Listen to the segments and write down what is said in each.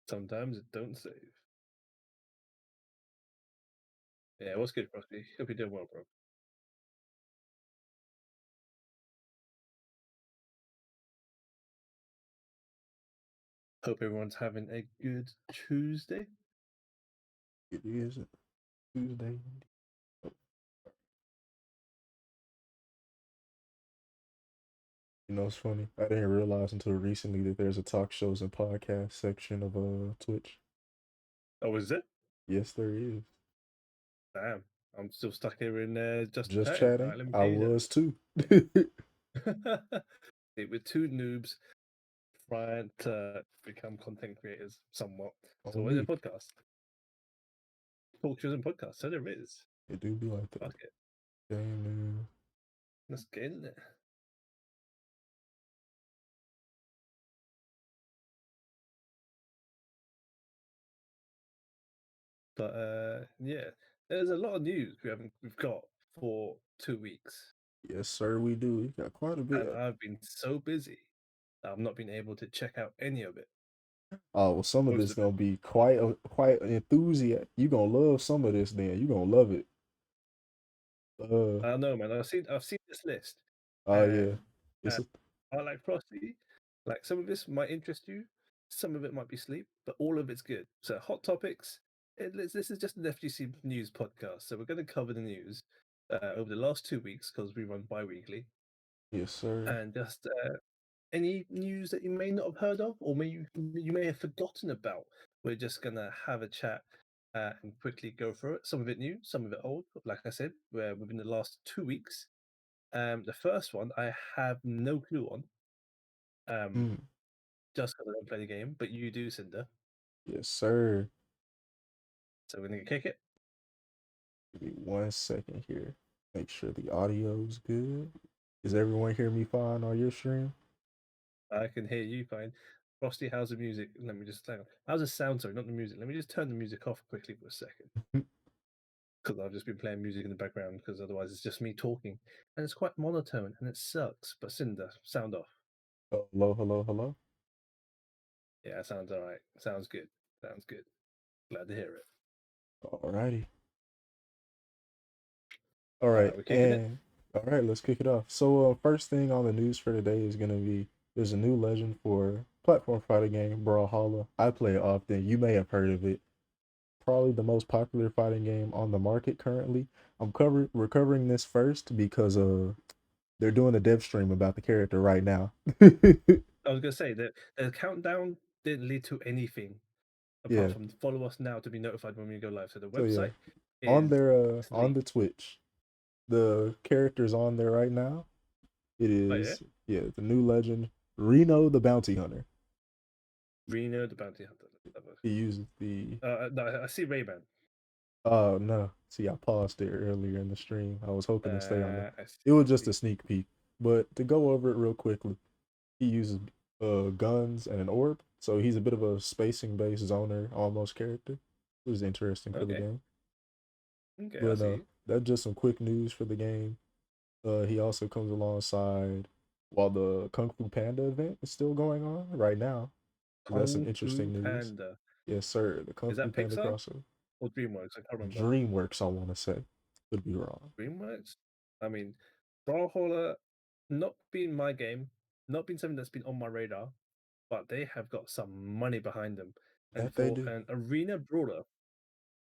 Sometimes it don't save. Yeah, what's good, Frosty? Hope you're doing well, bro. Hope everyone's having a good Tuesday. It is Tuesday. You know, it's funny. I didn't realize until recently that there's a talk shows and podcast section of Twitch. Oh, is it? Yes, there is. Damn. I'm still stuck here in just Just chatting. All chatting. right, let me I change was too. that. We're two noobs trying to become content creators somewhat. So On what is a me. podcast? Talk shows and podcasts. So there is. It do be like that. Fuck it. Damn, man. Let's get in there. But yeah, there's a lot of news we've got for 2 weeks. Yes, sir, we do. We got quite a And bit. I've been so busy that I've not been able to check out any of it. Oh, well, some of Most this of it. gonna be quite enthusiastic. You gonna love some of this, then. You gonna love it. Uh, I don't know, man. I've seen this list, oh yeah. and It's uh, a, I like Frosty. Like some of this might interest you, some of it might be sleep, but all of it's good. So hot topics. This is just an FGC news podcast, so we're going to cover the news over the last 2 weeks because we run bi-weekly, yes, sir. and just any news that you may not have heard of, or you may have forgotten about. We're just gonna have a chat and quickly go through it. Some of it new, some of it old. Like I said, we're within the last 2 weeks. The first one I have no clue on, um, Mm, just because I don't play the game, but you do, Cinder. yes, sir. So we're gonna kick it. Give me 1 second here. Make sure the audio's good. Is everyone hear me fine on your stream? I can hear you fine. Frosty, how's the music? Let me just hang on. How's the sound? Sorry, not the music. Let me just turn the music off quickly for a second. Because I've just been playing music in the background because otherwise it's just me talking and it's quite monotone and it sucks. But Cinder, sound off. Hello, hello, hello. Yeah, sounds all right. Sounds good. Sounds good. Glad to hear it. Alrighty. All All right, right, we're kicking it. and all right, let's kick it off. So, first thing on the news for today is gonna be there's a new legend for platform fighting game Brawlhalla. I play it often. You may have heard of it. Probably the most popular fighting game on the market currently. We're covering this first because they're doing a dev stream about the character right now. I was gonna say that the countdown didn't lead to anything apart Yeah. from follow us now to be notified when we go live. So the So yeah, website is on asleep. the Twitch, the character's on there right now. It Oh yeah, is, yeah, the new legend, Reno the Bounty Hunter. Reno the Bounty Hunter. He uses the No, I see Rayman. oh no. See, I paused it earlier in the stream. I was hoping to stay on the I it was just a see. sneak peek. But to go over it real quickly, he uses guns and an orb. So he's a bit of a spacing based zoner almost character. It was interesting for the Okay, game. okay, I But see. that's just some quick news for the game. He also comes alongside while the Kung Fu Panda event is still going on right now. That's some Kung Fu interesting news. Panda. Yes, sir. The Kung Is Fu that Panda Pixar crossover. or DreamWorks? I can't remember. DreamWorks, I want to say. Could be wrong. DreamWorks. I mean, Brawlhalla, not being my game, not being something that's been on my radar, but they have got some money behind them. And That they for do. an arena brawler,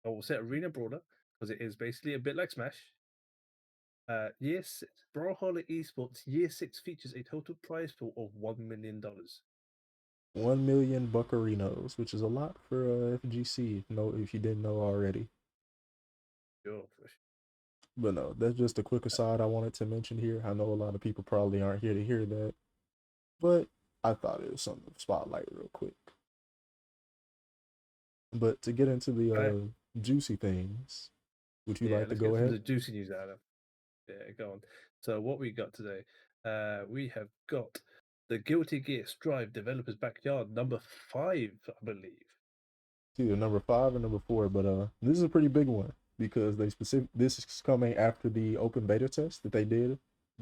I will say arena brawler because it is basically a bit like Smash. Year six, Brawlhalla Esports Year 6 features a total prize pool of $1 million. 1 million buccarinos, which is a lot for FGC. If you didn't know already. Sure, for But no, that's just a quick aside I wanted to mention here. I know a lot of people probably aren't here to hear that, but I thought it was something to spotlight real quick. But to get into the sure. juicy things, would you Yeah, like to let's go get some of ahead? the juicy news out of. Yeah, go on. So what we got today? We have got the Guilty Gear Strive Developers Backyard number 5, I believe. It's either number 5 or number 4, but this is a pretty big one. because they specific. This is coming after the open beta test that they did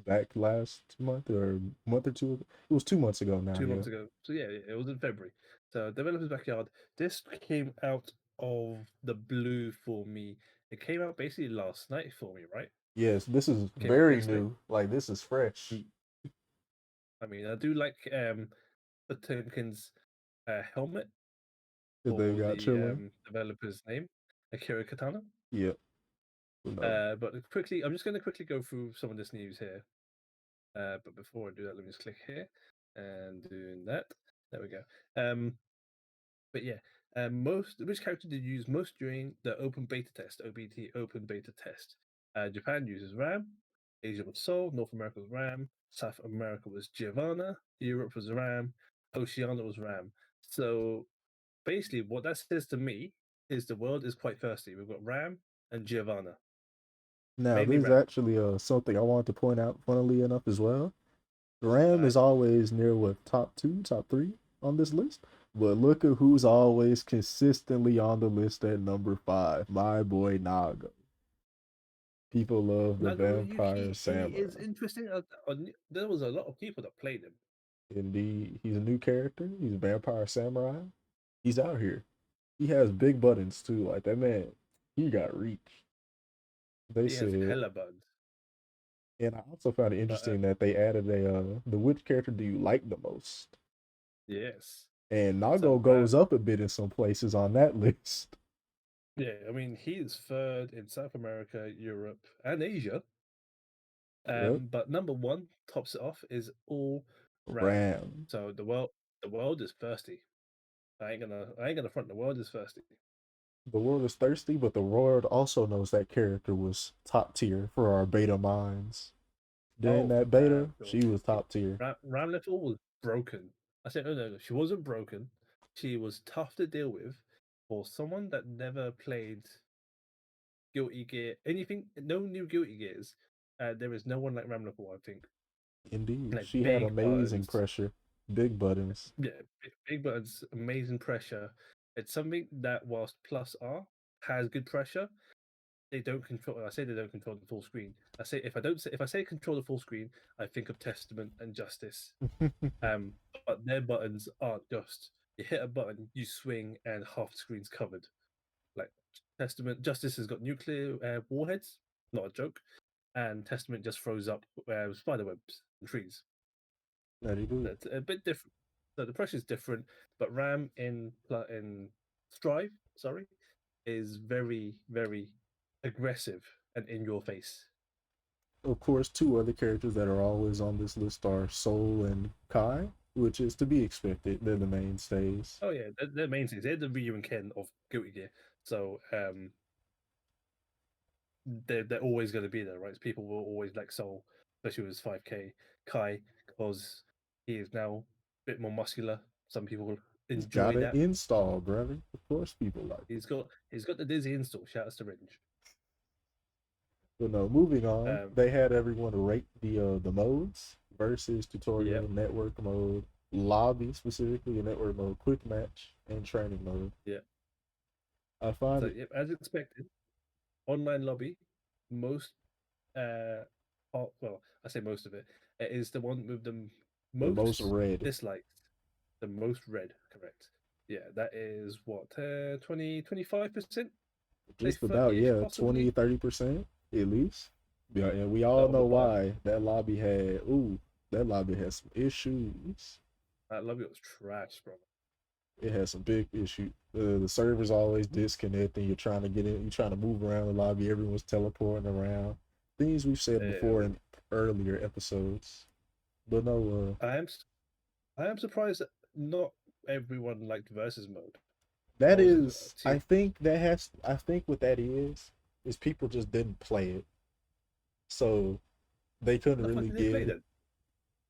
back last month or month or two. It was 2 months ago now. 2 months Yeah. ago. So yeah, it was in February. So Developers Backyard. This came out of the blue for me. It came out basically last night for me, right? Yes, this is Came out very yesterday. new. Like this is fresh. Mm. I mean, I do like Potemkin's helmet That they for got the chilling. developer's name, Akira Katana. Yep. No. But quickly, I'm just going to quickly go through some of this news here. But before I do that, let me just click here and doing that. There we go. But yeah, which character did you use most during the open beta test? OBT open beta test. Japan uses Ram. Asia was Sol. North America was Ram. South America was Giovanna. Europe was Ram. Oceania was Ram. So basically, what that says to me is the world is quite thirsty. We've got Ram and Giovanna, Now mainly there's Ram. actually something I wanted to point out, funnily enough, as well. Ram Uh, is always near what top two, top three on this list. But look at who's always consistently on the list at number five. My boy Nago. People love the Nago, vampire he is samurai. interesting. There was a lot of people that played him. Indeed, he's a new character. He's a vampire samurai. He's out here. He has big buttons too. Like that man, he got reach. They He has said, hella buns. and I also found it But interesting that they added the which character do you like the most? yes. And So Nago goes up a bit in some places on that list. yeah, I mean he's third in South America, Europe, and Asia. Yep, But number one tops it off is all Ram. Ram. So the world is thirsty. I ain't gonna front. The world is thirsty. The world is thirsty, but the world also knows that character was top tier for our beta minds. During Oh that man, beta, she was top tier. Ram Little was broken. I said no, she wasn't broken. She was tough to deal with for someone that never played Guilty Gear, anything, no new Guilty Gears. There is no one like Ramlethal, I think. Indeed, Like she had big amazing buttons, pressure, big buttons. yeah, big buttons, amazing pressure. It's something that whilst Plus R has good pressure, they don't control. I say they don't control the full screen. I say if I say control the full screen, I think of Testament and Justice. But their buttons aren't just you hit a button, you swing, and half the screen's covered. Like Testament, Justice has got nuclear warheads, not a joke, and Testament just throws up spider webs and trees. That he do. That's a bit different. So the pressure is different, but Ram in Strive, sorry, is very aggressive and in your face. Of course, two other characters that are always on this list are Soul and Kai, which is to be expected. They're the mainstays. Oh yeah, they're main things. They're the Ryu and Ken of Guilty Gear. So they're always going to be there, right? People will always like Soul, especially with his 5K. Kai, because he is now a bit more muscular. Some people He's got enjoy an that. install, brother. Of course, people like it. He's got the dizzy install. Shout out to Ringe. But no, moving on. Um, They had everyone rate the modes versus yep, tutorial, network mode, lobby specifically, a network mode, quick match, and training mode. yeah. I find So it yep, as expected, online lobby, most well, I say most of it, it is the one with the the most most red, dislikes, the most red. Correct. Yeah, that is what 20-25%. Say just about 30-ish yeah, possibly. 20-30% at least. Yeah, and we all Of know a bug. why that lobby had some issues. That lobby was trash, bro. It had some big issues. The server's always disconnecting. You're trying to get in, you're trying to move around the lobby. Everyone's teleporting around. Things we've said It before was, in earlier episodes. But no, I am I am surprised that not everyone liked versus mode. that Or was it is, team? I think what that is people just didn't play it. So they couldn't The fuck really did they play give, then?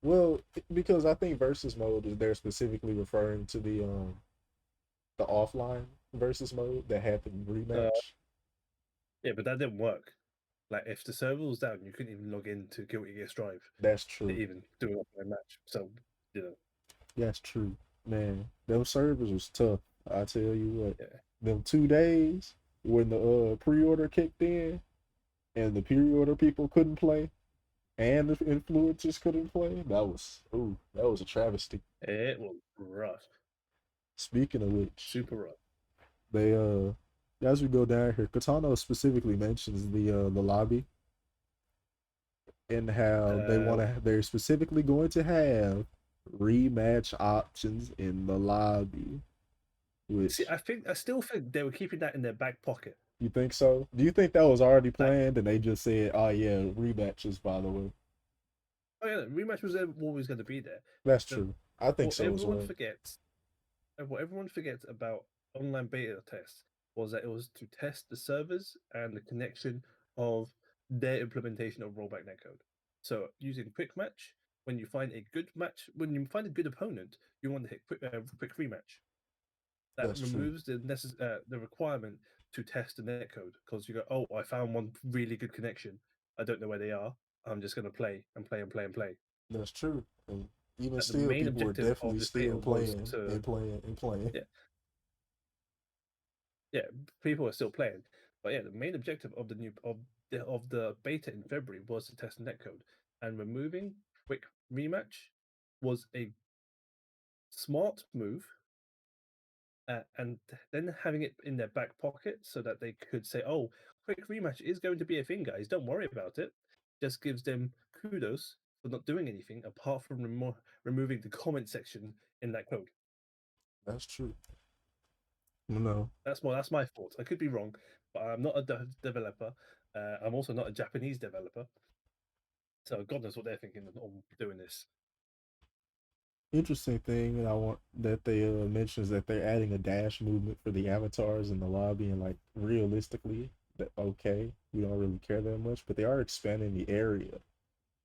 well, because I think versus mode is they're specifically referring to the offline versus mode that had the Uh, rematch. yeah, but that didn't work. Like if the server was down, you couldn't even log into Guilty Gear Strive That's to true. even do an offline match. So you know, That's true. Man, those servers was tough. I tell you what. yeah, Them 2 days. when the pre-order kicked in and the pre-order people couldn't play and the influencers couldn't play. That was a travesty. It was rough, Speaking of which, super rough. they as we go down here, Katano specifically mentions the lobby and how Uh, they're specifically going to have rematch options in the lobby. See, Which I still think they were keeping that in their back pocket. you think so? Do you think that was already Like, planned and they just said, "Oh yeah, rematches"? By the way, oh yeah, rematch was always going to be there. that's The, true. I think what so as everyone well. forgets, what everyone forgets about online beta tests was that it was to test the servers and the connection of their implementation of rollback netcode. So using quick match, when you find a good opponent, you want to hit quick rematch. That That's true. removes the requirement to test the netcode because you go, oh, I found one really good connection. I don't know where they are. I'm just going to play and play and play and play. That's true. And even That the still, main people were objective of definitely this beta still was playing to, and playing and playing. yeah, yeah, people are still playing. But yeah, the main objective of the beta in February was to test netcode, and removing quick rematch was a smart move, and then having it in their back pocket so that they could say, "Oh, quick rematch is going to be a thing, guys. Don't worry about it." Just gives them kudos for not doing anything apart from removing the comment section in that code. That's true. No, That's my fault. I could be wrong, but I'm not a developer. I'm also not a Japanese developer, so God knows what they're thinking on doing this. interesting thing that I want that they mentions that they're adding a dash movement for the avatars in the lobby, and like realistically, that okay, we don't really care that much, but they are expanding the area,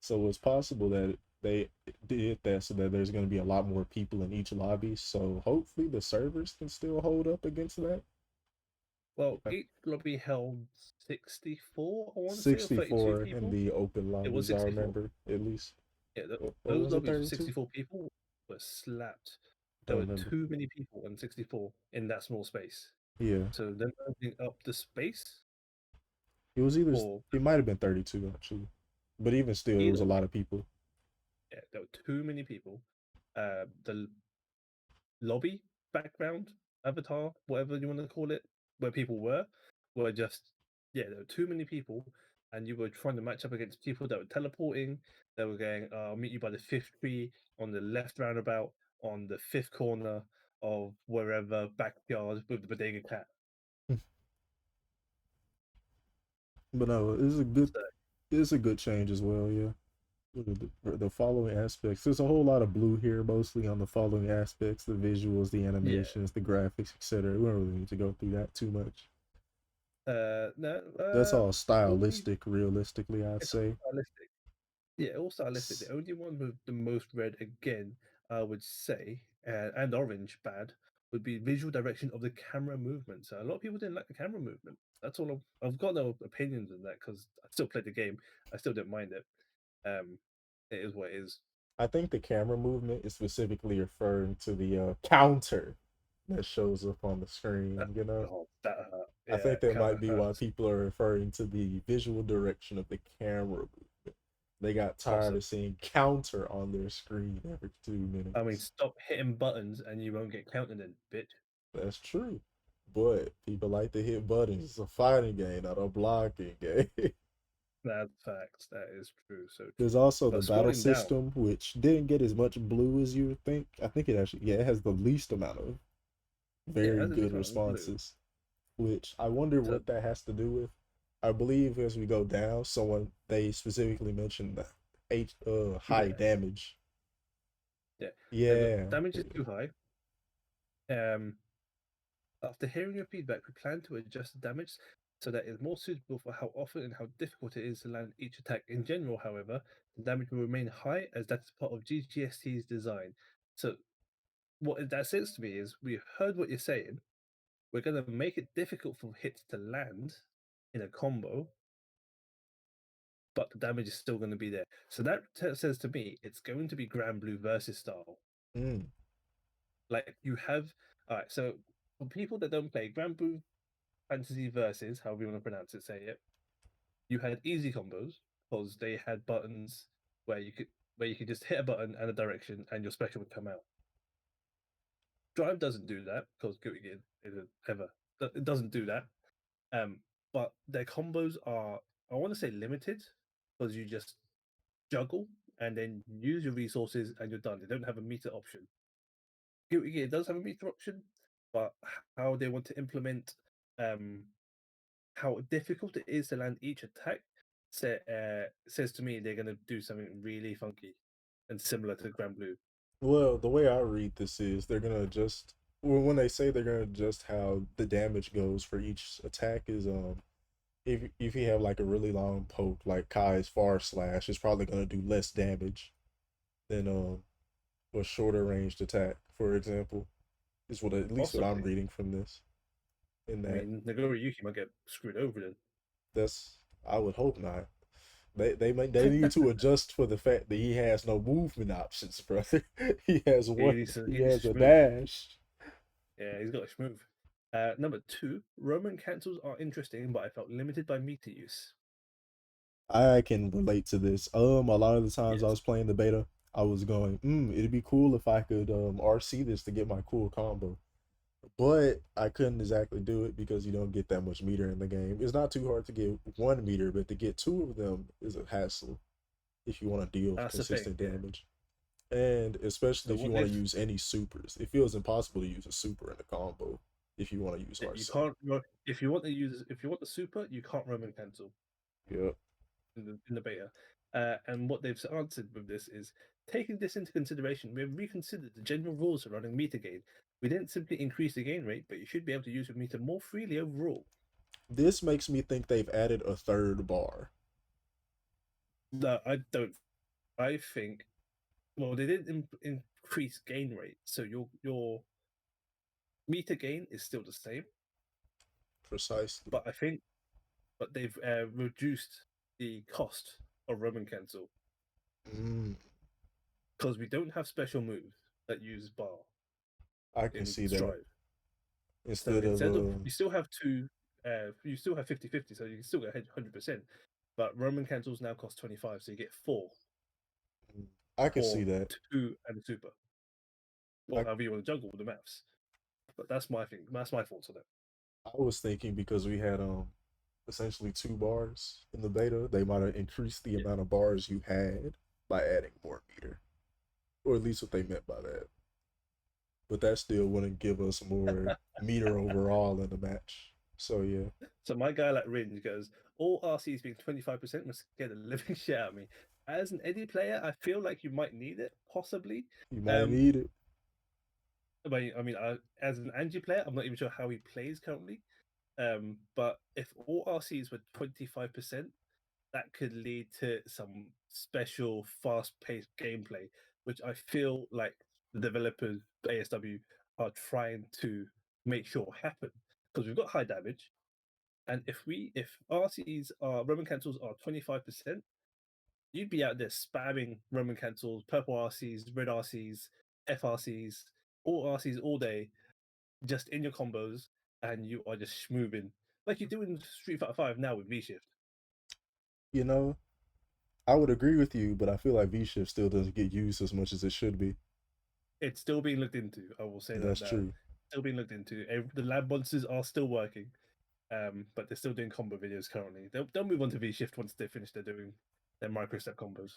so it's possible that they did that so that there's going to be a lot more people in each lobby. So hopefully the servers can still hold up against that. Well, each lobby held 64, I want to say, or 32 64 in people. the open It was lobbies, I 64. remember at least. Yeah, Or those was it lobbies with 32? 64 people were slapped. There Don't were remember. too many people in 64 in that small space. Yeah, So them opening up the space it was either for it might have been 32 actually, but even still, it was either a way, lot of people. yeah, there were too many people. The lobby background, avatar, whatever you want to call it, where people were just, yeah, there were too many people, and you were trying to match up against people that were teleporting. They were going, I'll meet you by the fifth tree on the left roundabout on the fifth corner of wherever backyard with the bodega cat. But no, So it's a good change as well. Yeah. The following aspects. There's a whole lot of blue here, mostly on the following aspects: the visuals, the yeah, animations, the graphics, etc. We don't really need to go through that too much. no, That's all only stylistic, realistically, I'd it's all say. stylistic. Yeah, all stylistic. S- The only one with the most red again, I would say, and orange bad, would be visual direction of the camera movement. So a lot of people didn't like the camera movement. That's all. I've got no opinions on that because I still played the game. I still don't mind it. Um, it is what it is. I think the camera movement is specifically referring to the counter that shows up on the That, screen. You know, oh, that hurt. I Yeah, think that kind might of be why hurts. people are referring to the visual direction of the camera movement. They got tired Possible. of seeing counter on their screen every two I mean, minutes. stop hitting buttons and you won't get counted in, bitch. That's true. But people like to hit buttons. It's a fighting game, not a blocking game. That's facts. That is true. So There's true. also the But battle scrolling down, system, which didn't get as much blue as you would think. I think it actually, yeah, it has the least amount of yeah, it very has at good least amount of blue. responses, which I wonder So what that has to do with. I believe as we go down, someone they specifically mentioned the high yeah, damage. yeah. The Yeah, damage is too high. Um, After hearing your feedback, we plan to adjust the damage so that it's more suitable for how often and how difficult it is to land each attack. In general, however, the damage will remain high as that's part of GGST's design. So what that says to me is we heard what you're saying. We're going to make it difficult for hits to land in a combo, but the damage is still going to be there. So that says to me it's going to be Grand Blue versus style. Like you have, all right. So for people that don't play Grand Blue Fantasy Versus, however you want to pronounce it, say it, you had easy combos because they had buttons where you could just hit a button and a direction and your special would come out. Drive doesn't do that because Guilty Gear isn't ever. It doesn't do that. Um, but their combos are, I want to say, limited because you just juggle and then use your resources and you're done. They don't have a meter option. Guilty Gear does have a meter option, but how they want to implement um, how difficult it is to land each attack says to me they're going to do something really funky and similar to Grand Blue. Well, the way I read this is they're gonna adjust. Well, when they say they're gonna adjust how the damage goes for each attack is if you have like a really long poke like Kai's far slash, it's probably gonna do less damage than a shorter ranged attack, for example, is what at least what I'm Possibly. reading from this. In I that mean, Nagori Yuki might get screwed over that's I would hope not. They then. need to adjust for the fact that he has no movement options, brother. He has one. He He needs has to a schmoove. dash. Yeah, he's got a schmoove. Number two, Roman cancels are interesting, but I felt limited by meter use. I can relate to this. A lot of the times I Yes, was playing the beta, I was going, it'd be cool if I could RC this to get my cool combo. But I couldn't exactly do it because you don't get that much meter in the game. It's not too hard to get 1 meter, but to get two of them is a hassle if you want to deal that's the thing. consistent Yeah. damage. And especially So if you what want to they've use any supers. It feels impossible to use a super in a combo if you want to use you RC. can't if you want the super, you can't Roman cancel Yep. in the beta. And what they've answered with this is taking this into consideration, we have reconsidered the general rules surrounding meter gain. We didn't simply increase the gain rate, but you should be able to use your meter more freely overall. This makes me think they've added a third bar. No, I don't. I think well, they didn't increase gain rate, so your meter gain is still the same. Precisely. But they've reduced the cost of Roman cancel Mm, because we don't have special moves that use bar I can in see that. Strive. So Instead of instead of you still have you still have 50-50, so you can still get 100%. But Roman cancels now cost 25, so you get four I can see or that. two and a super, or I however you want to juggle with the maths. But that's my thing. That's my thoughts on it. I was thinking because we had essentially 2 bars in the beta, they might have increased the Yeah. amount of bars you had by adding more meter. Or at least what they meant by that. But that still wouldn't give us more meter overall in the match. So yeah, So my guy like Ringe goes, all RCs being 25% must scare the living shit out of me. As an Eddie player, I feel like you might need it, possibly. you might Um, need it. as an Angie player, I'm not even sure how he plays currently. But if all RCs were 25%, that could lead to some special fast-paced gameplay, which I feel like the developers, ASW, are trying to make sure happen. Because we've got high damage, and if RCs are Roman cancels are 25%, you'd be out there spamming Roman cancels, purple RCs, red RCs, FRCs, all RCs all day, just in your combos, and you are just schmooving like you do in Street Fighter 5 now with V Shift. You know, I would agree with you, but I feel like V Shift still doesn't get used as much as it should be. It's still being looked into. I will say that That's now. true. Still being looked into. The lab monsters are still working, but they're still doing combo videos currently. They'll move on to V Shift once they finish their doing their micro step combos.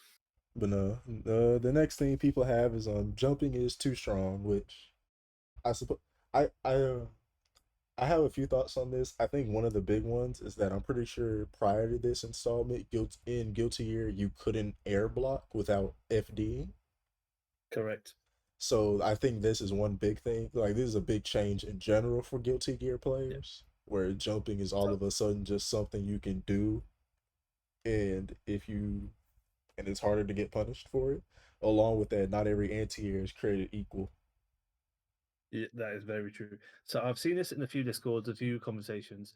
But no, the next thing people have is jumping is too strong, which I suppose I I uh, I have a few thoughts on this. I think one of the big ones is that I'm pretty sure prior to this installment, Guilty Gear, you couldn't air block without FDing. Correct. So I think this is one big thing. Like this is a big change in general for Guilty Gear Yeah. players, where jumping is all So of a sudden just something you can do, and if you and it's harder to get punished for it. Along with that, not every anti-air is created equal. yeah, that is very true. So I've seen this in a few discords, a few conversations.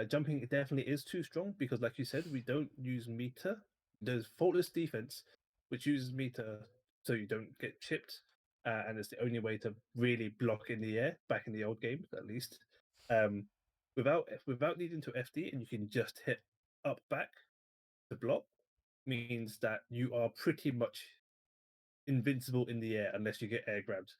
Jumping definitely is too strong because, like you said, we don't use meter. There's faultless defense, which uses meter so you don't get chipped, and it's the only way to really block in the air. Back in the old games, at least. Um, without needing to FD, and you can just hit up back to block, means that you are pretty much invincible in the air unless you get air grabbed.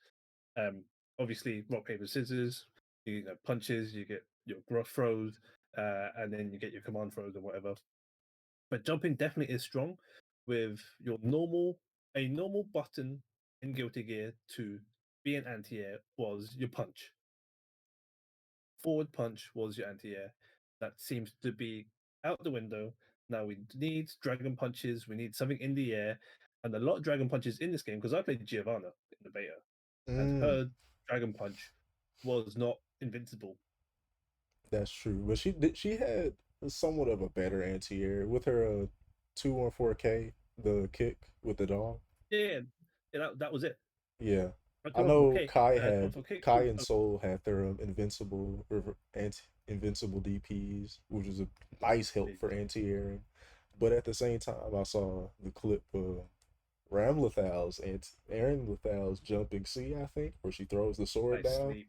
Um, Obviously, rock paper scissors, you know, punches, you get your gruff throws, and then you get your command throws or whatever. But jumping definitely is strong with your normal button in Guilty Gear to be an anti-air was your punch. Forward punch was your anti-air. That seems to be out the window. Now we need dragon punches. We need something in the air, and a lot of dragon punches in this game because I played Giovanna in the beta, and Mm, her dragon punch was not invincible. that's true. But she had somewhat of a better anti-air with her 214K, the kick with the dog. Yeah, yeah, that was it. Yeah. I I two one four know K. Two one four K. Kai and Soul had their invincible DPs, which was a nice help for anti-airing. But at the same time, I saw the clip of Ramlethal's and Aaron Lethal's jumping C, I think, where she throws the sword Nice down. sleep.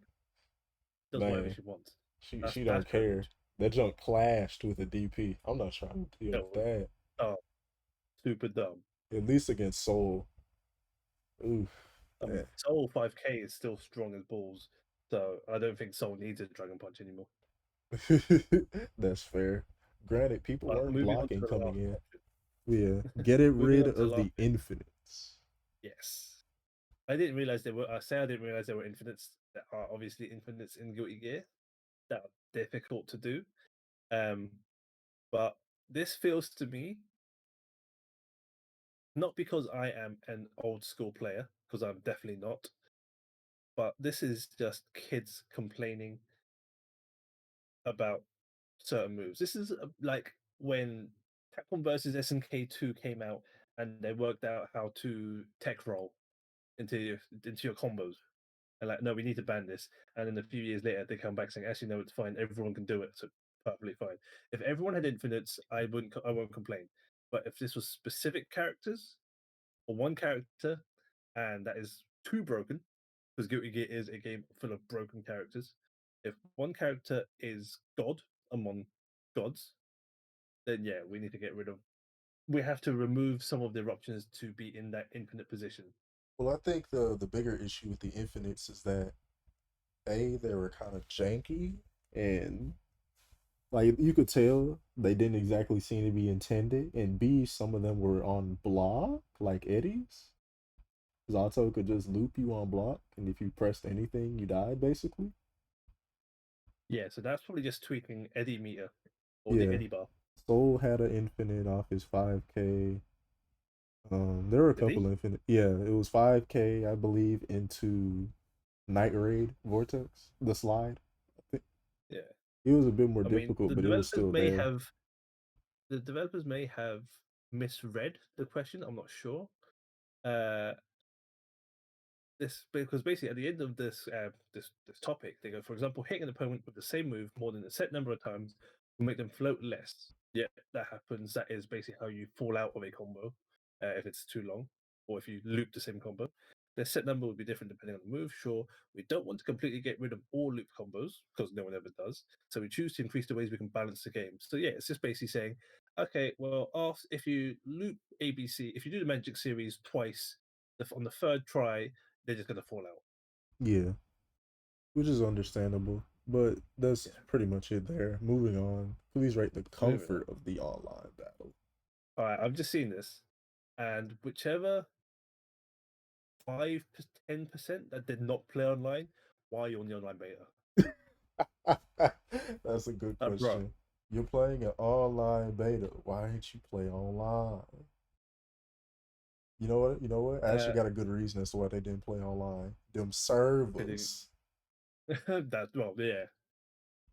Does whatever Man, she wants. she That's don't care. privilege. That jump clashed with a DP. I'm not trying to deal No, with that. oh, super dumb. At least against Soul. Oof. I mean, Man. Soul 5K is still strong as balls, so I don't think Soul needs a Dragon Punch anymore. That's fair. Granted, people But weren't moving on to blocking the coming last in. option. Yeah, get it Moving rid on to the of last the bit. infinites. Yes. I didn't realize there were. I say I didn't realize there were infinites that are obviously infinites in Guilty Gear that are difficult to do. Um, but this feels to me not because I am an old school player, because I'm definitely not, but this is just kids complaining about certain moves. This is like when Capcom versus SNK2 came out and they worked out how to tech roll into your combos. And like, no, we need to ban this. And then a few years later, they come back saying, actually, no, it's fine. Everyone can do it. So perfectly fine. If everyone had infinites, I won't complain. But if this was specific characters or one character, and that is too broken, because Guilty Gear is a game full of broken characters. If one character is God among gods, then yeah, we need to get rid of. We have to remove some of the eruptions to be in that infinite position. Well, I think the bigger issue with the infinites is that A, they were kind of janky and like you could tell they didn't exactly seem to be intended, and B, some of them were on block, like Eddie's. Zato could just loop you on block, and if you pressed anything, you died basically. Yeah, so that's probably just tweaking Eddie meter or the Yeah. Eddie bar. Soul had an infinite off his 5K. There were a Did couple he? infinite. Yeah, it was 5K, I believe, into Night Raid Vortex, the slide. I think Yeah. it was a bit more I mean, difficult, but it was still there. the developers may have misread the question. I'm not sure. Uh, this because basically at the end of this topic, they go, for example, hitting an opponent with the same move more than a set number of times will make them float less. Yeah, that happens. That is basically how you fall out of a combo if it's too long, or if you loop the same combo. The set number would be different depending on the move. Sure, we don't want to completely get rid of all loop combos because no one ever does. So we choose to increase the ways we can balance the game. So yeah, it's just basically saying, okay, well, if you loop ABC, if you do the Magic series twice, on the third try, they're just gonna fall out. Yeah, which is understandable. But that's Yeah. pretty much it there. Moving on. Please rate the Moving on. comfort of the online battle. All right, I've just seen this, and whichever 5 to 10% that did not play online, why are you on the online beta? That's a good Bro, question. You're playing an online beta. Why didn't you play online? You know what? You know what? I actually uh, got a good reason as to why they didn't play online. Them kidding. servers. That well, yeah,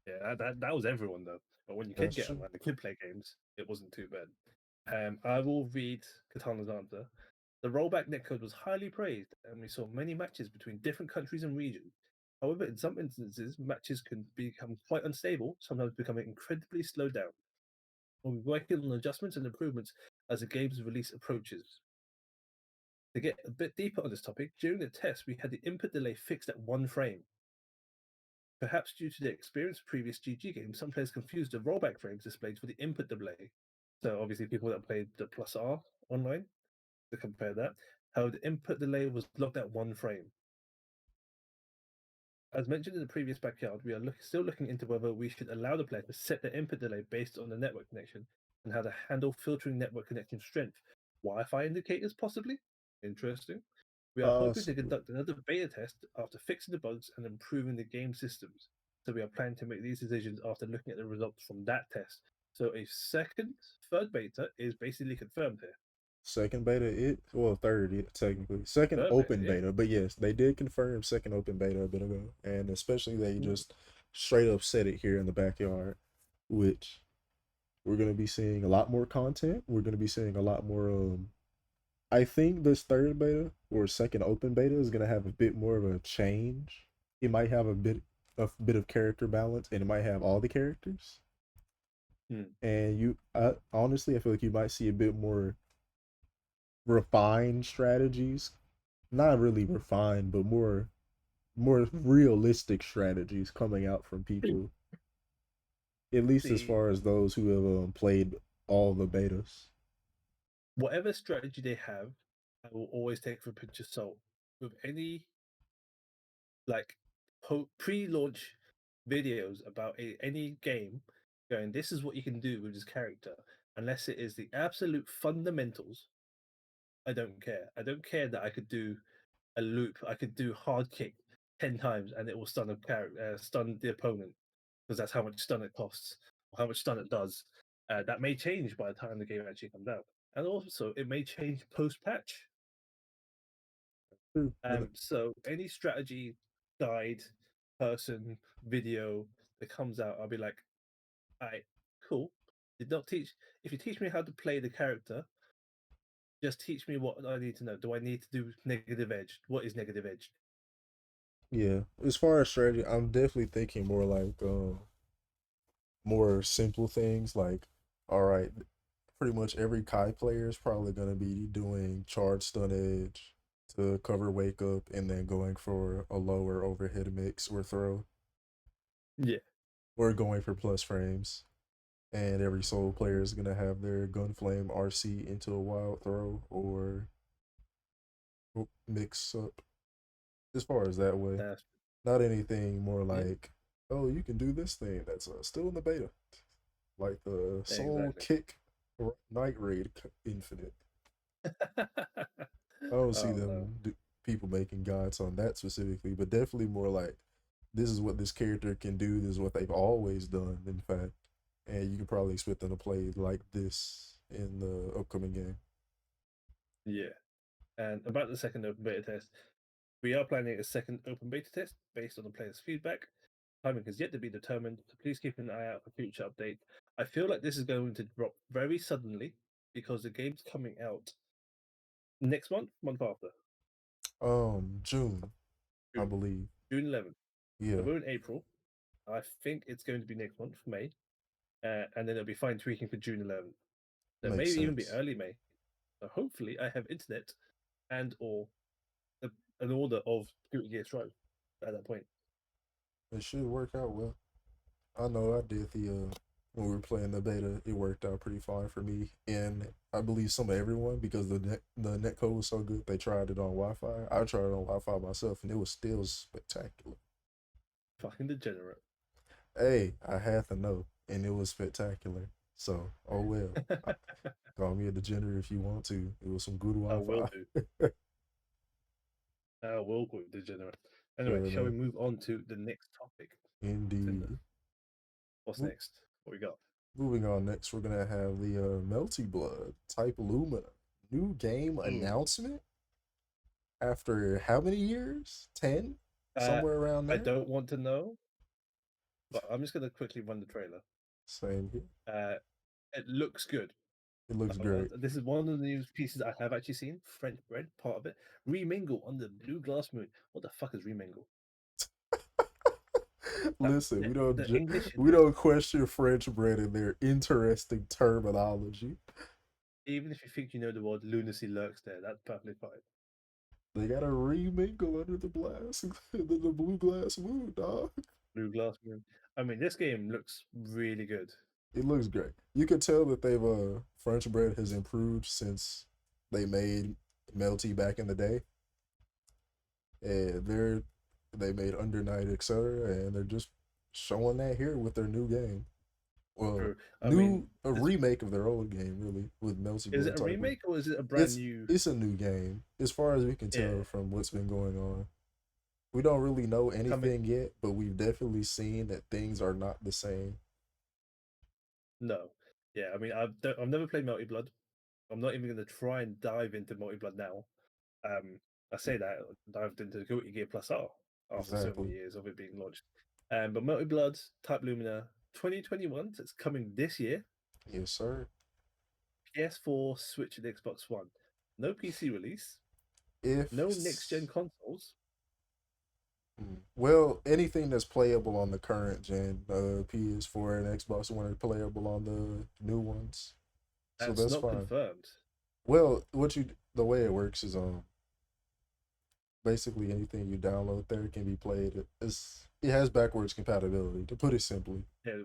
yeah, that was everyone though. But when you could That's get true. online, the could play games, it wasn't too bad. I will read Katana's answer. The rollback netcode was highly praised, and we saw many matches between different countries and regions. However, in some instances, matches can become quite unstable, sometimes becoming incredibly slowed down. We'll be working on adjustments and improvements as the game's release approaches. To get a bit deeper on this topic, during the test, we had the input delay fixed at 1 frame. Perhaps due to their experience with previous GG games, some players confused the rollback frames displayed for the input delay. So obviously, people that played the plus R online to compare that, how the input delay was locked at 1 frame. As mentioned in the previous backyard, we are still looking into whether we should allow the player to set the input delay based on the network connection and how to handle filtering network connection strength. Wi-Fi indicators, possibly? Interesting. We are hoping to Possibly. conduct another beta test after fixing the bugs and improving the game systems. So we are planning to make these decisions after looking at the results from that test. So a third beta is basically confirmed here. Second beta, third technically. Second Third beta, open yeah. beta, but yes, they did confirm second open beta a bit ago, and especially they Mm. just straight up said it here in the backyard, which we're gonna be seeing a lot more content. We're gonna be seeing a lot more. I think this third beta or second open beta is gonna have a bit more of a change. It might have a bit of character balance, and it might have all the characters. Mm. And honestly, I feel like you might see a bit more refined strategies, not really refined, but more realistic strategies coming out from people, at least as The far as those who have played all the betas. whatever strategy they have, I will always take for a pinch of salt. With any like pre-launch videos about any game, going, this is what you can do with this character, unless it is the absolute fundamentals. I don't care. I don't care that I could do a loop. I could do hard kick 10 times and it will stun the opponent because that's how much stun it costs, or how much stun it does. That may change by the time the game actually comes out, and also it may change post patch. True. And So any strategy guide, person, video that comes out, I'll be like, all right, cool. Did not teach. If you teach me how to play the character, just teach me what I need to know. Do I need to do negative edge? What is negative edge? yeah, as far as strategy, I'm definitely thinking more like more simple things like, all right, pretty much every Kai player is probably going to be doing charge stun edge to cover wake up and then going for a lower overhead mix or throw Yeah, or going for plus frames. And every soul player is going to have their gunflame RC into a wild throw or mix up as far as that way. that's Not anything more yeah, like, oh, you can do this thing that's still in the beta, like the Soul exactly. Kick Night Raid Infinite. I don't see Oh no, people making guides on that specifically, but definitely more like this is what this character can do. This is what they've always done, in fact, and you can probably expect them to play like this in the upcoming game. yeah. And about the second open beta test, we are planning a second open beta test based on the players' feedback. Timing has yet to be determined, so please keep an eye out for future updates. I feel like this is going to drop very suddenly because the game's coming out next month, month after, June, I June, believe. June 11th. So Yeah, we're in April. I think it's going to be next month, May, and then it'll be fine tweaking for June 11th. So makes maybe even be sense. early May. So hopefully, I have internet and or a, an order of Guilty Gear Strive at that point. It should work out well. I know I did the when we were playing the beta, it worked out pretty fine for me, and I believe some of everyone because the net code was so good. They tried it on Wi-Fi. I tried it on Wi-Fi myself, and it was still spectacular. Fucking degenerate. Hey, I had to know, and it was spectacular. So, oh well. I, call me a degenerate if you want to. It was some good I will Wi-Fi. do. I will go degenerate. Anyway, Fair shall we enough. move on to the next topic? Synder, Indeed. what's Mo- next? What we got? Moving on next, we're gonna have the Melty Blood Type Lumina new game Mm. announcement after how many years? 10? Uh, Somewhere around I there? don't want to know, but I'm just going to quickly run the trailer. Same here. Uh, it looks good. It looks great. This is one of the news pieces I have actually seen. French bread, part of it. Remingle on the blue glass moon. What the fuck is remingle? Listen, The English in we this, don't question French bread and their interesting terminology. even if you think you know the word lunacy lurks there, that's perfectly fine. They gotta remingle under the blue glass moon, dog. Blue Glass Moon. I mean, this game looks really good. It looks great. You could tell that they've French bread has improved since they made Melty back in the day, and they made Under Night, etc. And they're just showing that here with their new game. Well, True. I mean, a remake of their old game, really, with Melty is it Blood a type of. remake or is it a brand It's new? it's a new game as far as we can Yeah, tell from what's been going on. We don't really know coming. anything yet, but we've definitely seen that things are not the same. No. Yeah, I mean, I've never played Multi Blood. I'm not even going to try and dive into Multi Blood now. Um, I say that I dived into Guilty Gear Plus R after so many Exactly. years of it being launched. But Multi Blood Type Lumina 2021, so it's coming this year. Yes, sir. PS4, Switch, and Xbox One. No PC release. If No next gen consoles. well, anything that's playable on the current gen, PS4 and Xbox One are playable on the new ones, so That's that's not fine. confirmed. Well, the way it works is basically anything you download there can be played. It has backwards compatibility, to put it simply. Yeah,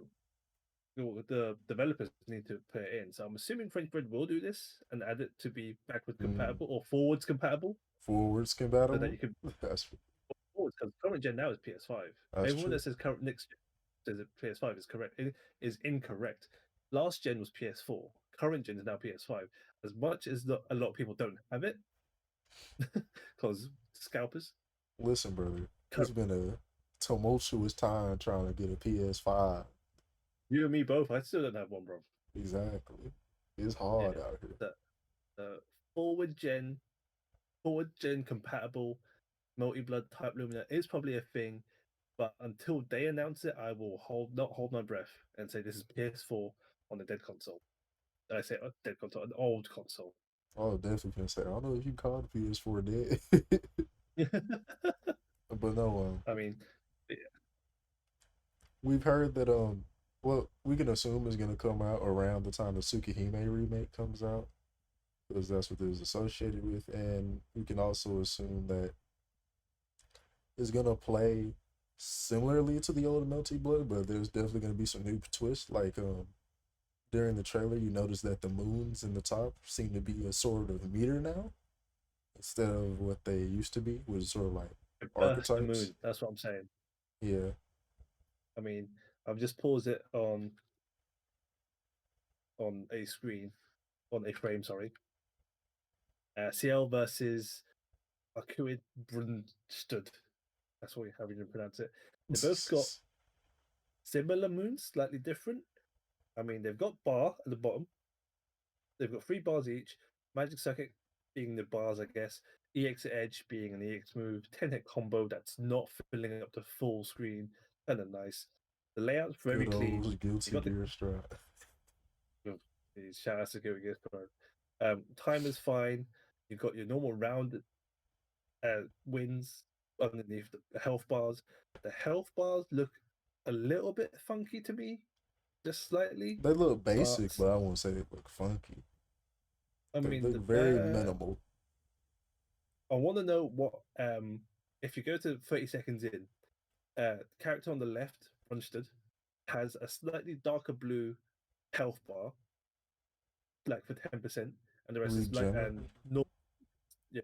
the developers need to put it in. So I'm assuming French Bread will do this and add it to be backwards Mm, compatible or forwards compatible, forwards so that compatible. you can That's forwards because current gen now is PS5. that's Everyone true. that says current next gen says that PS5 is correct. It is incorrect. Last gen was PS4. Current gen is now PS5. As much as a lot of people don't have it because scalpers. Listen, brother, it's Current, been a tumultuous time trying to get a PS5. you and me both. I still don't have one, bro. Exactly. It's Yeah, hard out here. the, the forward gen, forward gen compatible multi blood type Lumina is probably a thing, but until they announce it, I will not hold my breath and say this is PS4 on a dead console. I say a dead console, an old console. I was definitely gonna say, I don't know if you call the PS4 dead, but no, I mean, yeah, we've heard that well, we can assume it's gonna come out around the time the Tsukihime remake comes out, because that's what it was associated with, and we can also assume that it's gonna play similarly to the old Melty Blood, but there's definitely gonna be some new twists. Like during the trailer, you notice that the moons in the top seem to be a sort of meter now instead of what they used to be, which is sort of like burst the archetypes. moon. That's what I'm saying. Yeah, I mean, I've just paused it on a screen, on a frame. Sorry, CL versus Akuid Brunstud. That's what how we pronounce it. They both got similar moons, slightly different. I mean, they've got bar at the bottom. They've got 3 bars each. Magic Circuit being the bars, I guess. EX Edge being an EX move. 10-hit combo that's not filling up the full screen. Kind of nice. The layout's very good clean. old You Guilty got the Gear strap. shout out to Go Gears Pro. Time is fine. You've got your normal round wins underneath the health bars. The health bars look a little bit funky to me, just slightly. They look But basic, but I won't say they look funky. I They mean, look very minimal. I want to know what if you go to 30 seconds in, character on the left, Brunstad, has a slightly darker blue health bar, like for 10%, and the rest is like and Regenerate. no, yeah,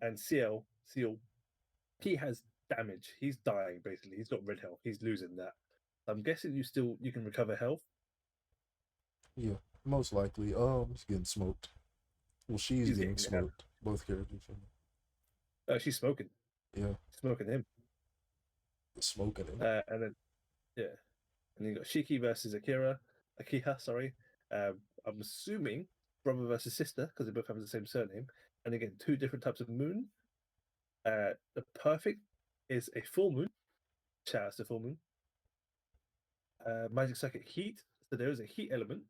and CL, he has damage. He's dying basically. He's got red health. He's losing that. I'm guessing you can recover health. Yeah, most likely. He's getting smoked. Well, she's He's getting getting hammered. smoked. Both characters. She's smoking, Yeah, smoking him, smoking him. and then yeah, and you got Shiki versus Akiha. Sorry, I'm assuming brother versus sister because they both have the same surname, and again 2 different types of moon. The perfect is a full moon. Shout out to full moon. Magic Circuit heat. So there is a heat element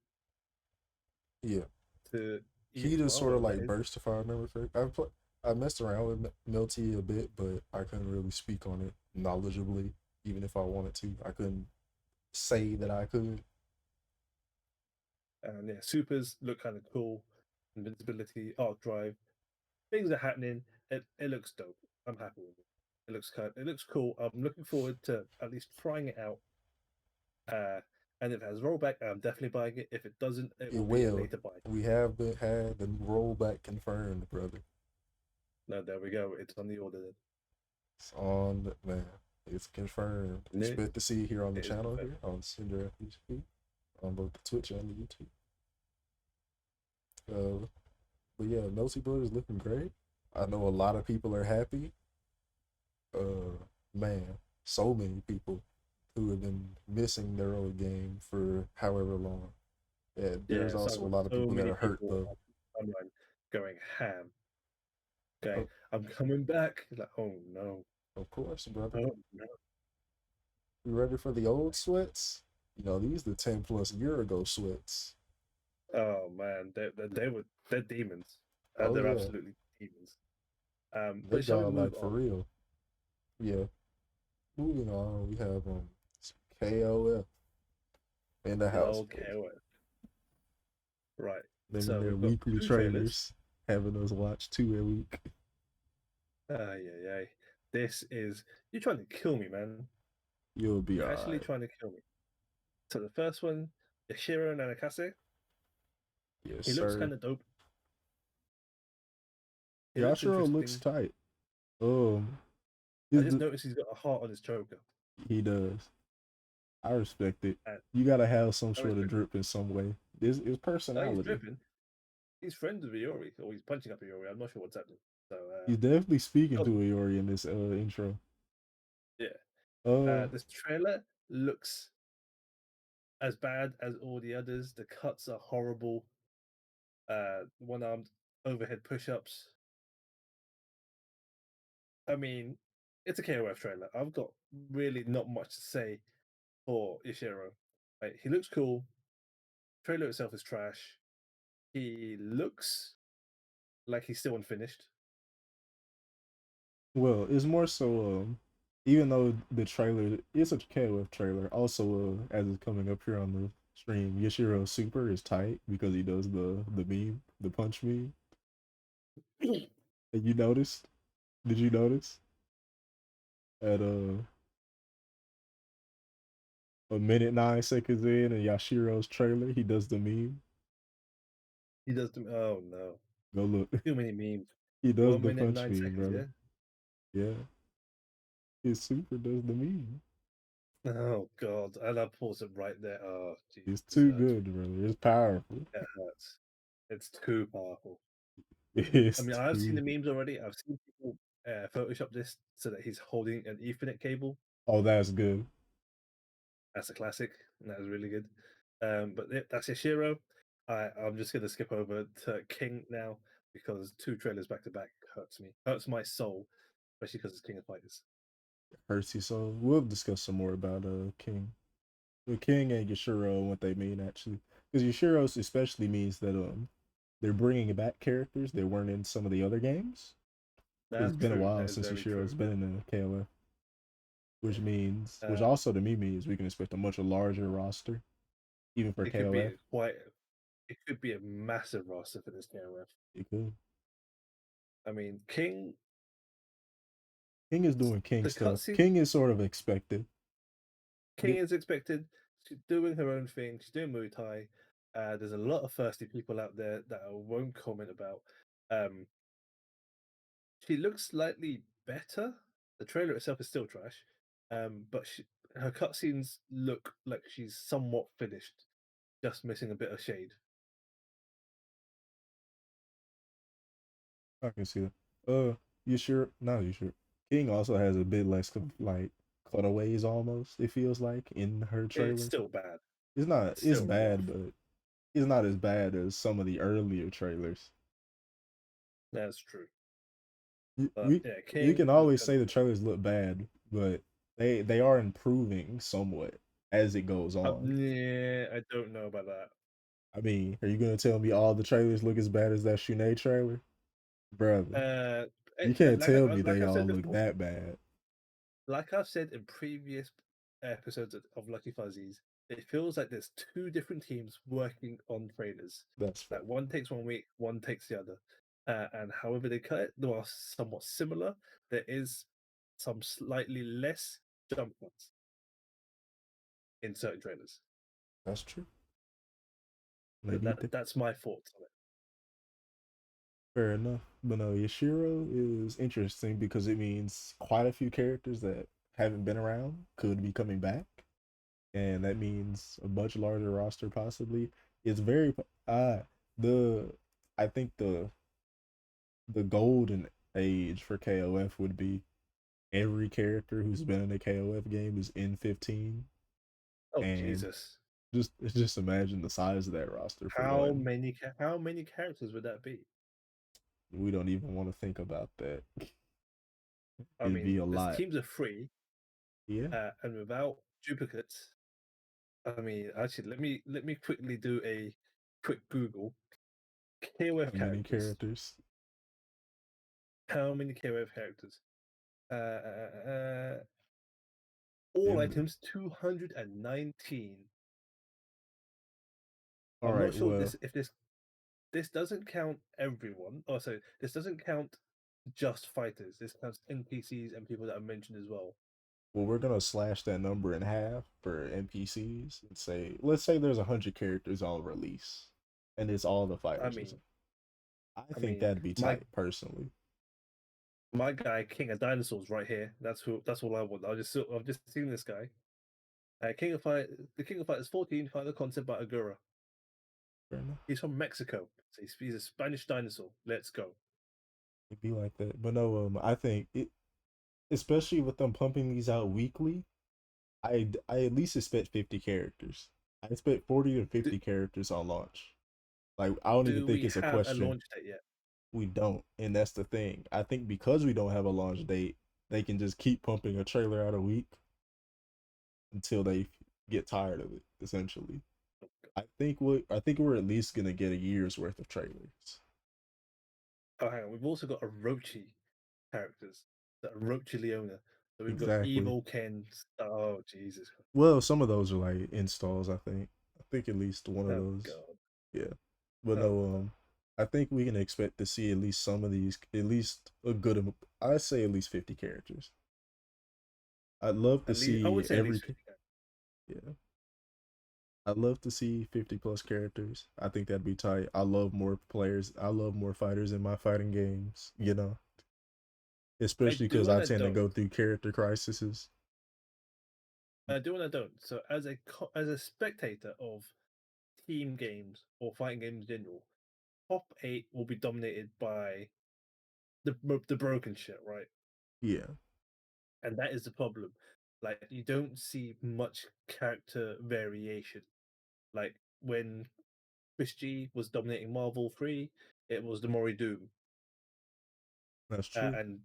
Yeah, to he just EX1, sort of whatever that like is. burst, if I remember correctly. I messed around with Melty a bit, but I couldn't really speak on it knowledgeably. Even if I wanted to, I couldn't say that I could. And yeah, supers look kind of cool. Invincibility, arc drive, things are happening. It looks dope. I'm happy with it. it looks cool. I'm looking forward to at least trying it out. And if it has rollback, I'm definitely buying it. If it doesn't, it It will be a will. later buy. We have had the rollback confirmed, brother. No, there we go. It's on the order then. It's on man. It's confirmed. No, Expect to see it here on the it is channel confirmed. here on Synder FHP, on both the Twitch and the YouTube. But yeah, Nosy Brothers looking great. I know a lot of people are happy. Man, so many people who have been missing their old game for however long. And there's Yeah, so I've also a got lot of so people that many are hurt people though. online going ham, going, Of, I'm coming back. Like, oh no, of course, brother. oh no. You ready for the old sweats? You know, these the 10+ year ago sweats. Oh man, they're demons. Oh They're yeah. absolutely demons. They But shall we got like move for on? real. Yeah. Moving on, we have KOF in the The house, old boys. KOF. Right. Them and So their we've got weekly two trailers. trailers, having us watch 2 a week. Yeah, yeah. This is you're trying to kill me, man. You'll be You're actually alright. trying to kill me. So the first one, Yashiro Nanakase, Yes, he looks sir. kind of dope. He looks Yashiro looks interesting. tight. Um, I is just the noticed he's got a heart on his choker. he does. I respect it. And You gotta have some I sort of respect it. drip in some way. This is He's personality. dripping. He's friends with Iori, or he's punching up Iori. I'm not sure what's happening. So He's definitely speaking oh, to Iori in this intro. yeah. Uh, This trailer looks as bad as all the others. The cuts are horrible. One-armed overhead push-ups. I mean, it's a KOF trailer. I've got really not much to say for Ishiro. Like, he looks cool. Trailer itself is trash. He looks like he's still unfinished. well, it's more so even though the trailer is a KOF trailer, also as it's coming up here on the stream, Yashiro Super is tight because he does the meme, the punch meme. And you noticed? Did you notice at a minute 9 seconds in Yashiro's trailer, he does the meme. He does the oh no, Go look. too many memes. He does One the minute punch nine meme, seconds, brother. yeah. Yeah, his super does the meme. Oh god, and I pause it right there. Oh It's Jesus, too hurts. good, brother. It's powerful. It hurts. It's too powerful. I It's mean, I've seen too. the memes already. I've seen people Photoshop this so that he's holding an Ethernet cable. Oh, that's good. That's a classic, and that was really good. But yeah, that's Yashiro. I'm just gonna skip over to King now because two trailers back to back hurts me, hurts my soul, especially because it's King of Fighters. Hurts you so. We'll discuss some more about King. The King and Yashiro and what they mean actually, because Yashiro's especially means that they're bringing back characters that weren't in some of the other games. It's That's been a true. while That is since very true. Yashiro's been in the KOF, which Yeah. means, which Uh, also to me means we can expect a much larger roster, even for it could be KOF. a quite. It could be a massive roster for this KOF. It could. I mean, King. King is doing King The stuff. cutscene. King is sort of expected. King is expected. She's doing her own thing. She's doing Muay Thai. There's a lot of thirsty people out there that I won't comment about. Um, she looks slightly better. The trailer itself is still trash, but her cutscenes look like she's somewhat finished, just missing a bit of shade. I can see that. You sure? Not you sure. King also has a bit less of like cutaways almost. It feels like in her It's trailers. still bad. It's not. It's It's still bad, rough. but it's not as bad as some of the earlier trailers. That's true. You- But We yeah, we King can looks always kind say of the good. trailers look bad, but they are improving somewhat as it goes on. Yeah, I don't know about that. I mean, are you gonna tell me all the trailers look as bad as that Shunei trailer, brother? Uh, You can't tell me like they I've all said look before, that bad. like I've said in previous episodes of Lucky Fuzzies, it feels like there's two different teams working on trailers. That's fair. Like one takes 1 week, one takes the other, and however they cut it, they are somewhat similar. There is some slightly less jump cuts in certain trailers. That's true. So Maybe that's my thoughts on it. fair enough. But no, Yashiro is interesting because it means quite a few characters that haven't been around could be coming back, and that means a much larger roster possibly. It's very the I think the golden age for KOF would be every character who's been in a KOF game is in 15, Oh and Jesus! just imagine the size of that roster for one. How many characters would that be? We don't even want to think about that. I It'd be mean, a this lot. teams are free, Yeah. and without duplicates. I mean, actually, let me quickly do a quick Google. How KOF many characters. characters? How many KOF characters? Uh, uh, uh, uh, all And items 219. all I'm right, not sure well, this doesn't count everyone. Oh, sorry, this doesn't count just fighters. This counts NPCs and people that are mentioned as well. we're gonna slash that number in half for NPCs and say, let's say there's 100 characters on release, and it's all the I fighters. mean, I I think mean, that'd be my tight, personally. my guy King of Dinosaurs right here. That's who. That's all I want. I've just seen this guy. The King of Fighters 14 Final Concept by Agura. Fair enough. He's from Mexico. So he's a Spanish dinosaur. Let's go. It'd be like that, but no, I think it, especially with them pumping these out weekly, I at least expect 50 characters. I expect 40 to Do, 50 characters on launch. Like I don't even do think we it's a have a question. launch date yet? We don't, and that's the thing. I think because we don't have a launch date, they can just keep pumping a trailer out a week until they get tired of it. Essentially, I think we're at least gonna get a year's worth of trailers. Oh, hang on. We've also got Orochi characters. The Orochi Leona. So we've got Exactly. Evil Ken. Oh, Jesus. Well, some of those are like installs. I think at least one of Oh, those. God. Yeah, but Oh, no. God. I think we can expect to see at least some of these. At least a good. I'd say at least 50 characters. I'd love to I see would say at every. least 50 characters. Yeah, I'd love to see 50 plus characters. I think that'd be tight. I love more players. I love more fighters in my fighting games. I Especially because do I and I tend to don't. go through character crises. I do and I don't. So as a spectator of team games or fighting games in general, top eight will be dominated by the broken shit, right? Yeah, And that is the problem. Like you don't see much character variation. Like when Chris G was dominating Marvel 3, it was the Mori Doom, that's true. and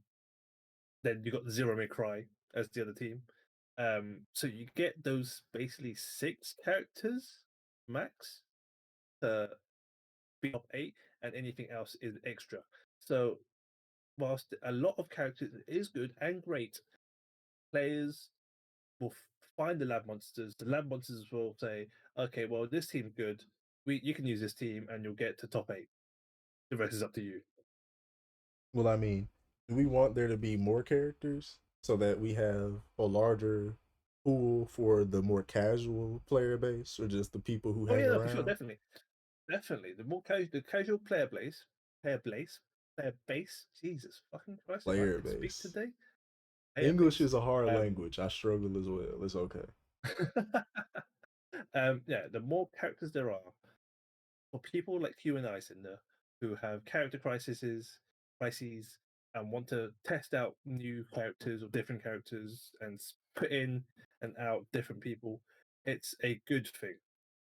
then you got Zero May Cry as the other team. So you get those basically six characters max to be top eight, and anything else is extra. So whilst a lot of characters is good and great, players will find the lab monsters. The lab monsters will say, "Okay, well this team's good. You can use this team, and you'll get to top eight. The rest is up to you." Well, I mean, do we want there to be more characters so that we have a larger pool for the more casual player base, or just the people who Oh hang yeah, no, for sure, around? definitely, definitely. The casual player base. Jesus fucking Christ, if I Player could speak base. today, player English base. is a hard Um, language. I struggle as well. It's okay. yeah, the more characters there are, for people like you and I, Cinder, who have crises, and want to test out new characters or different characters and put in and out different people, it's a good thing.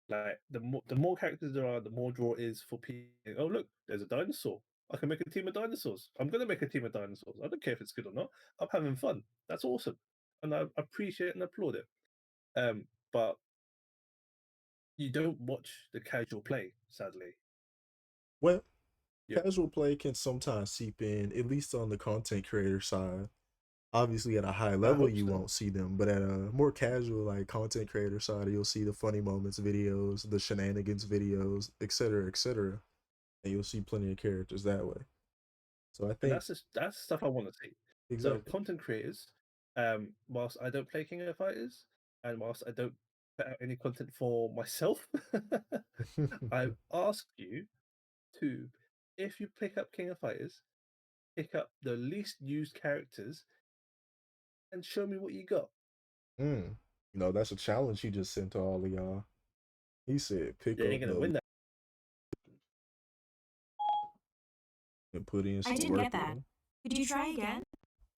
Like the more characters there are, the more draw is for people. Oh look, there's a dinosaur. I can make a team of dinosaurs. I'm gonna make a team of dinosaurs. I don't care if it's good or not. I'm having fun. That's awesome, and I appreciate and applaud it. But you don't watch the casual play, sadly. Well, Yeah, casual play can sometimes seep in, at least on the content creator side. Obviously, at a high I level, hope you so. won't see them, but at a more casual, like content creator side, you'll see the funny moments videos, the shenanigans videos, etc., etc., and you'll see plenty of characters that way. So I And think that's stuff I want to see. So exactly. content creators, Whilst I don't play King of Fighters, and whilst I don't put out any content for myself, I ask you to, if you pick up King of Fighters, pick up the least used characters and show me what you got. mm. No, that's a challenge he just sent to all of y'all. He said, You pick ain't up gonna the win that. and put in I some didn't work get with that. him. Could you try again?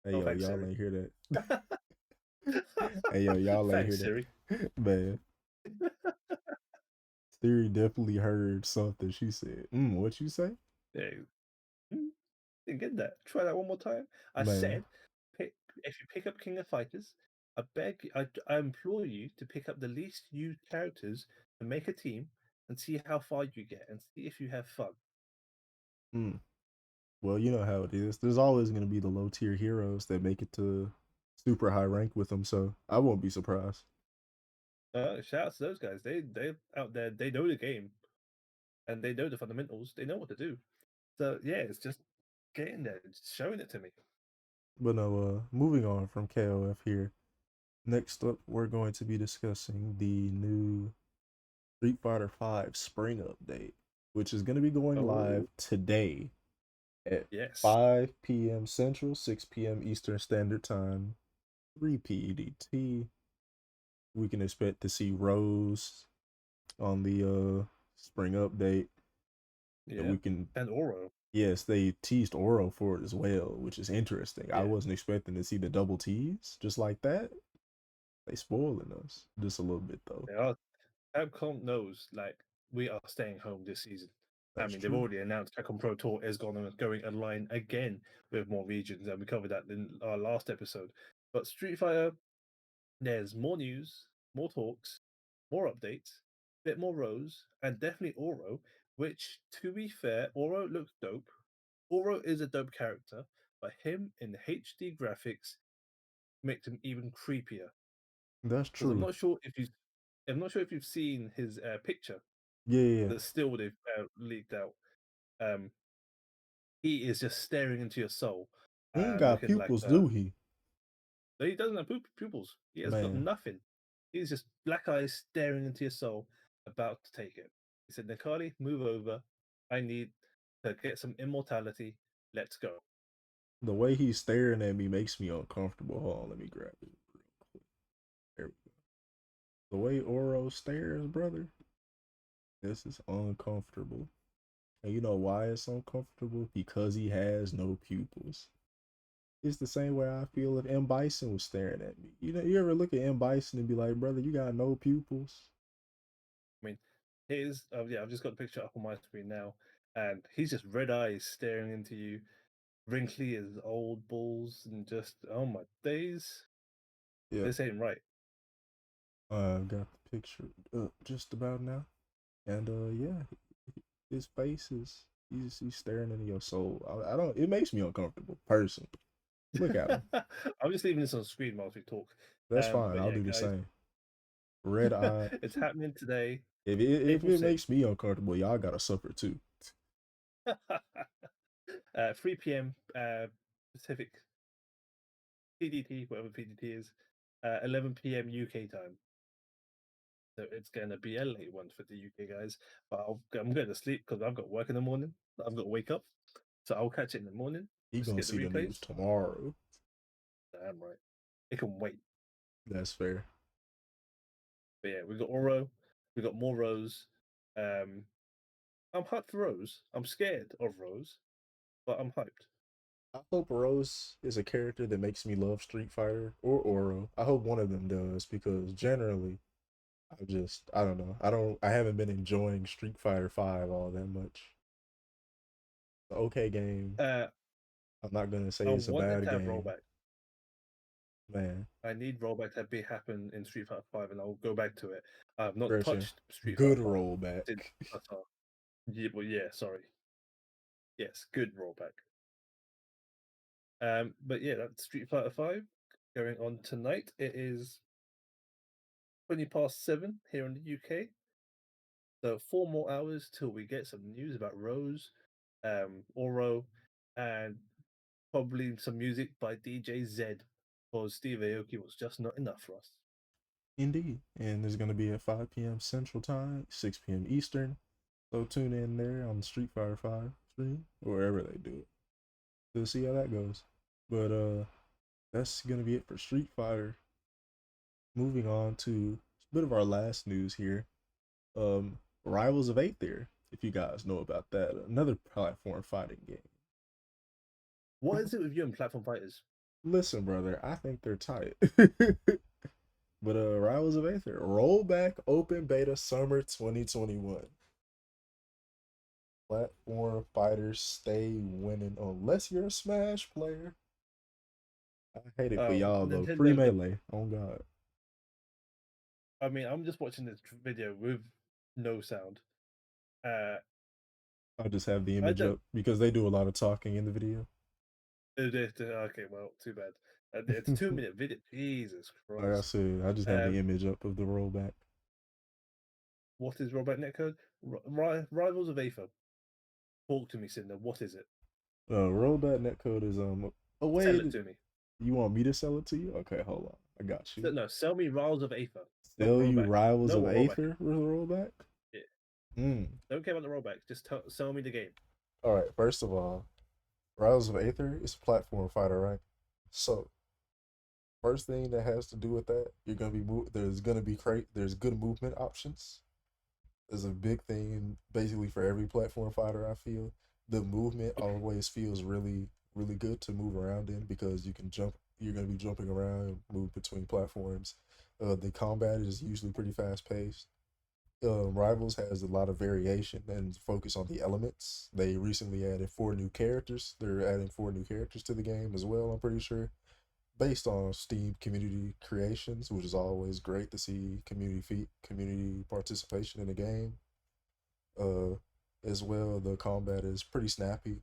Hey Oh, yo, thanks, y'all Siri. ain't hear that. Hey yo, y'all ain't hear Thanks, Siri. that. Man, Theory definitely heard something. She said, what you say? Yeah, didn't get that. Try that one more time. I Man, said, pick, if you pick up King of Fighters, I implore you to pick up the least used characters and make a team and see how far you get and see if you have fun. mm. Well, you know how it is. There's always going to be the low tier heroes that make it to super high rank with them, so I won't be surprised. Shout out to those guys. They out there. They know the game and they know the fundamentals. They know what to do. So yeah, it's just getting there, just showing it to me. But no, moving on from KOF here. Next up, we're going to be discussing the new Street Fighter V Spring Update, which is going to be going live Oh today at yes, 5 p.m. Central, 6 p.m. Eastern Standard Time, 3 PEDT. We can expect to see Rose on the Spring Update. And yeah, we can, and Oro. yes, they teased Oro for it as well, which is interesting. I Yeah, wasn't expecting to see the double tease just like that. They spoiling us just a little bit though. they are. Capcom knows like we are staying home this season. I That's mean, they've true. already announced Capcom Pro Tour is going online again with more regions, and we covered that in our last episode. But Street Fighter, there's more news, more talks, more updates, bit more Rose, and definitely Oro. Which, to be fair, Oro looks dope. Oro is a dope character, but him in HD graphics makes him even creepier. That's Because true. I'm not sure if you've seen his picture, Yeah, yeah, yeah. the still they've leaked out. Um, he is just staring into your soul, He ain't got looking like pupils, do he? he doesn't have pupils. He has got Man, nothing. He's just black eyes staring into your soul, about to take it. He said, "Nakali, move over. I need to get some immortality. Let's go." the way he's staring at me makes me uncomfortable. Hold on, let me grab it real quick. There we go. The way Oro stares, brother, this is uncomfortable. And you know why it's uncomfortable? Because he has no pupils. It's the same way I feel if M. Bison was staring at me. You know, you ever look at M. Bison and be like, brother, you got no pupils? I mean, here's yeah, I've just got the picture up on my screen now, and he's just red eyes staring into you, wrinkly as old balls, and just oh my days, Yeah, this ain't right. I've got the picture up just about now. And yeah, his face is he's staring into your soul. I don't. It makes me uncomfortable, personally. Look at him. I'm just leaving this on screen whilst we talk. That's fine. But I'll yeah, do the guys, same. Red eyes. it's happening today, If April it 6th, makes me uncomfortable, y'all gotta suffer too. 3 p.m. Pacific PDT, whatever PDT is, 11 p.m. UK time. So it's going to be a late one for the UK guys. But I'm going to sleep because I've got work in the morning. I've got to wake up. So I'll catch it in the morning. He Just gonna get the see the replays. news tomorrow. Damn right. It can wait. That's fair. But yeah, we got Oro. We got more Rose. Um, I'm hyped for Rose. I'm scared of Rose, but I'm hyped. I hope Rose is a character that makes me love Street Fighter or Oro. I hope one of them does because generally I don't know. I haven't been enjoying Street Fighter 5 all that much. It's an okay game. Uh, I'm not gonna say I it's a want it bad to have game. rollback. Man, I need rollback to be happen in Street Fighter 5, and I'll go back to it. I've not Gretchen, touched Street good Fighter 5 rollback. since Yeah, well, yeah, sorry. Yes, good rollback. But yeah, that's Street Fighter 5 going on tonight. It is 7:20 here in the UK. So 4 more hours till we get some news about Rose, Oro, and probably some music by DJ Z. because Steve Aoki was just not enough for us. Indeed. And there's going to be at 5 p.m. Central Time, 6 p.m. Eastern. So tune in there on the Street Fighter 5 stream, or wherever they do it. To see how that goes. But that's going to be it for Street Fighter. Moving on to a bit of our last news here. Rivals of Aether, if you guys know about that, another platform fighting game. What is it with you and platform fighters? Listen, brother, I think they're tight. But Rivals of Aether, rollback open beta summer 2021. Platform fighters stay winning unless you're a Smash player. I hate it for y'all though. Free Nintendo. melee, oh god. I mean, I'm just watching this video with no sound. I'll just have the I image don't. up because they do a lot of talking in the video. Okay, well, too bad. It's a 2 minute video. Jesus Like I Christ. said, I just have the image up of the rollback. What is rollback netcode? Rivals of Aether. Talk to me, Synder. What is it? Rollback netcode is a way Sell it to, to me. you want me to sell it to you? Okay, hold on. I got you. No, sell me Rivals of Aether. Not Sell you rollback. Rivals No of more rollback. Aether with a rollback? Yeah. Mm. Don't care about the rollback. Just sell me the game. All right, first of all, Rivals of Aether is a platform fighter, right? So, first thing that has to do with that, you're gonna be there's good movement options. Is a big thing basically for every platform fighter. I feel the movement Okay. always feels really good to move around in because you can jump. You're gonna be jumping around and move between platforms. The combat is usually pretty fast paced. Rivals has a lot of variation and focus on the elements. They recently added 4 new characters. They're adding 4 new characters to the game as well. I'm pretty sure, based on Steam community creations, which is always great to see community participation in the game. Uh, as well, the combat is pretty snappy,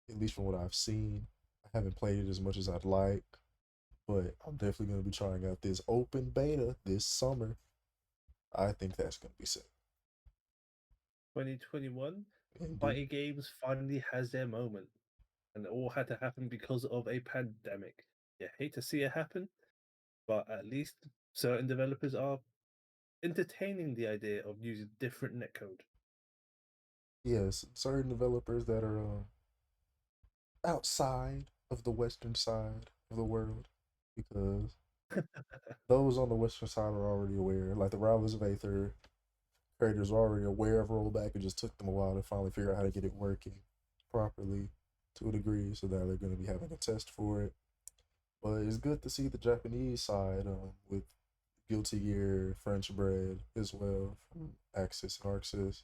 at least from what I've seen. I haven't played it as much as I'd like, but I'm definitely going to be trying out this open beta this summer. I think that's going to be sick. 2021 Indeed. fighting games finally has their moment, and it all had to happen because of a pandemic. You hate to see it happen, but at least certain developers are entertaining the idea of using different netcode. Yes, certain developers that are outside of the western side of the world, because those on the western side are already aware. Like the Rivals of Aether creators are already aware of rollback. It just took them a while to finally figure out how to get it working properly to a degree, so that they're going to be having a test for it. But it's good to see the Japanese side with Guilty Gear, French Bread as well from Axis and Arxis.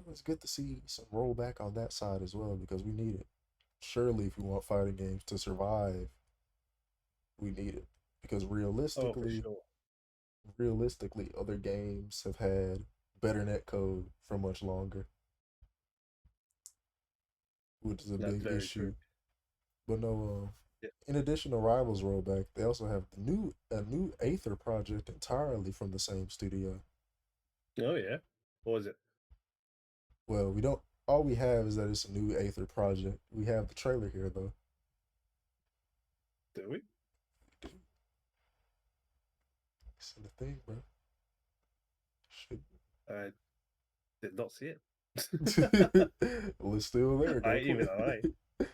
It's good to see some rollback on that side as well because we need it. Surely, if we want fighting games to survive, we need it because Oh, for sure. realistically, other games have had better netcode for much longer, which is a That's big very true. issue. But no, Yeah. in addition to Rivals rollback, they also have a new Aether project entirely from the same studio. Oh yeah. What was it? Well, we don't. All we have is that it's a new Aether project. We have the trailer here though. Do we? It's in the thing, bro. Should. I did not see it. Well, it's still there. I Go ain't even play. gonna lie.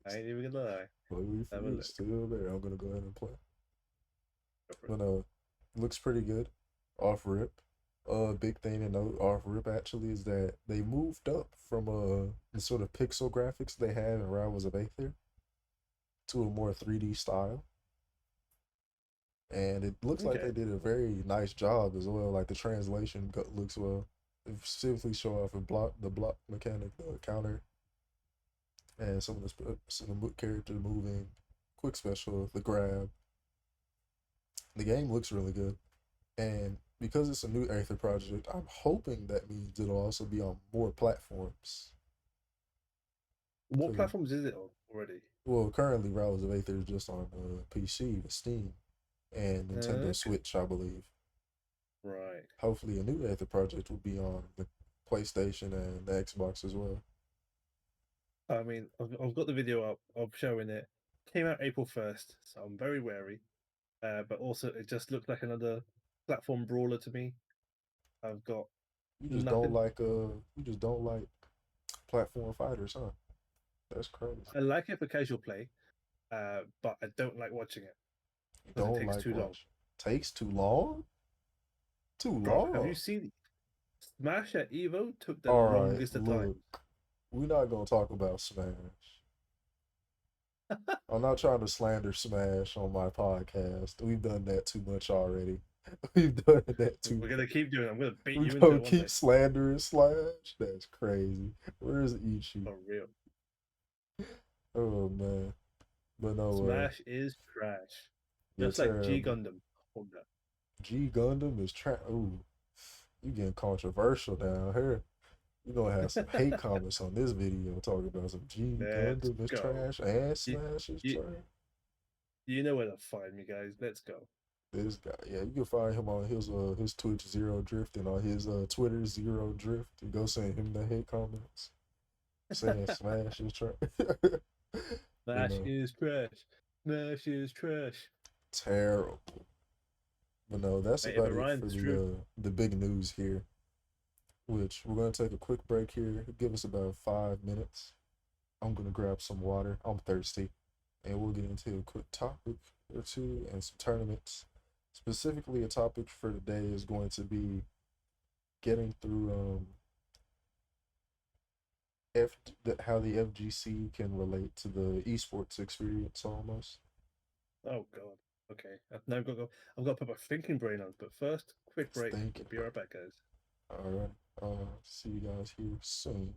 I ain't even gonna lie. Play Have for a you. look. It's still there. I'm gonna go ahead and play. Go for it. But looks pretty good. Off rip. Big thing to note off rip actually is that they moved up from the sort of pixel graphics they had in Rivals of Aether to a more 3D style. And it looks like Okay. they did a very nice job as well. Like the translation looks well. They specifically show off the block mechanic, the counter, and some of the character moving, quick special, the grab. The game looks really good, and because it's a new Aether project, I'm hoping that means it'll also be on more platforms. What 'Cause, platforms is it on already? well, currently Rivals of Aether is just on PC with Steam and Nintendo Okay. Switch, I believe. Right. Hopefully, a new Aether project will be on the PlayStation and the Xbox as well. I mean, I've got the video up of showing it. came out April 1st, so I'm very wary. But also, it just looked like another platform brawler to me. I've got nothing. you just don't like platform fighters, huh? That's crazy. I like it for casual play, but I don't like watching it You because it don't takes like too long. watch. Takes too long? Too Bro, have you long. seen Smash at Evo? Took the Alright, longest of time. look. We're not gonna talk about Smash. I'm not trying to slander Smash on my podcast. We've done that too much already. We've done that too We're much. gonna keep doing it. I'm gonna beat We're you into gonna it one keep day. slandering Slash? That's crazy. Where's Ichi? For real. Oh man. But no, Smash is trash. you're Just like G terrible. Gundam. Hold up. G Gundam is ooh, you getting controversial down here. You're gonna have some hate comments on this video talking about some G Let's Gundam is go. trash and You, Smash is you, trash. you know where to find me, guys. Let's go. This guy, yeah, you can find him on his Twitch Zero Drift and on his Twitter Zero Drift. And go send him the hate comments saying Smash is trash. But Smash no, is trash. Smash is trash. terrible. But no, that's Mate, if it about it rhymes, for it's true. the big news here. Which we're gonna take a quick break here. Give us about 5 minutes. I'm gonna grab some water. I'm thirsty, and we'll get into a quick topic or two and some tournaments. Specifically, a topic for today is going to be getting through how the FGC can relate to the esports experience almost. Oh god. Okay. Now I've got to put my thinking brain on. But first, quick It's break. We'll thinking, be bro. right back, guys. All right. See you guys here soon.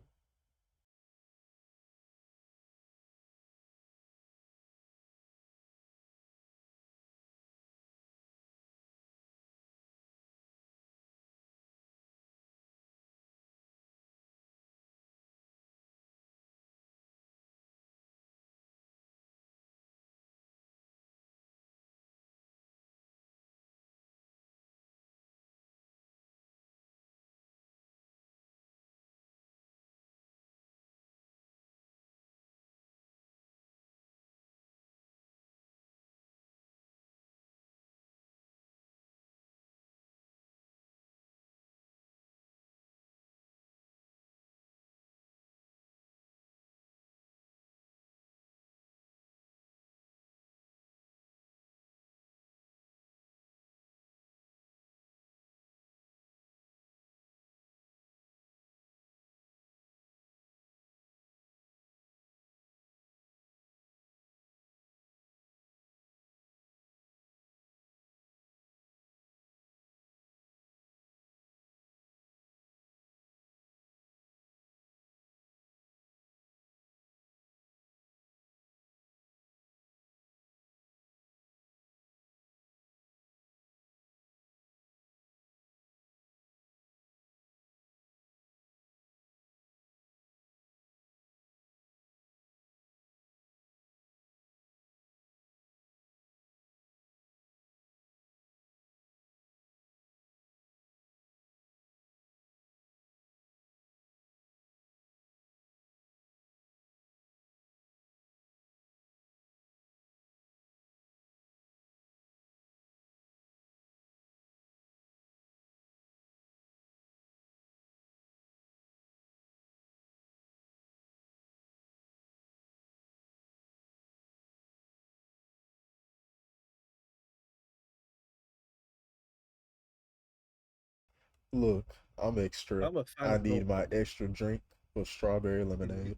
Look, I'm extra. I'm a fan I of need Milk my Bond. extra drink with strawberry lemonade.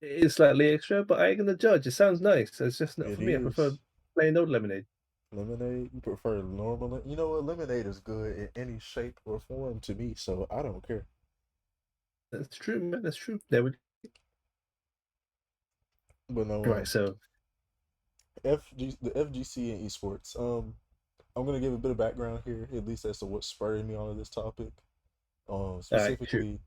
It is slightly extra, but I ain't gonna judge. It sounds nice. It's just not It for me. I prefer is. plain old lemonade. Lemonade? You prefer normal? You know what? Lemonade is good in any shape or form to me, so I don't care. That's true, man. That's true. There we But go. no, Right. So, the FGC and esports. I'm gonna give a bit of background here, at least as to what spurred me onto this topic. all right, shoot. Specifically,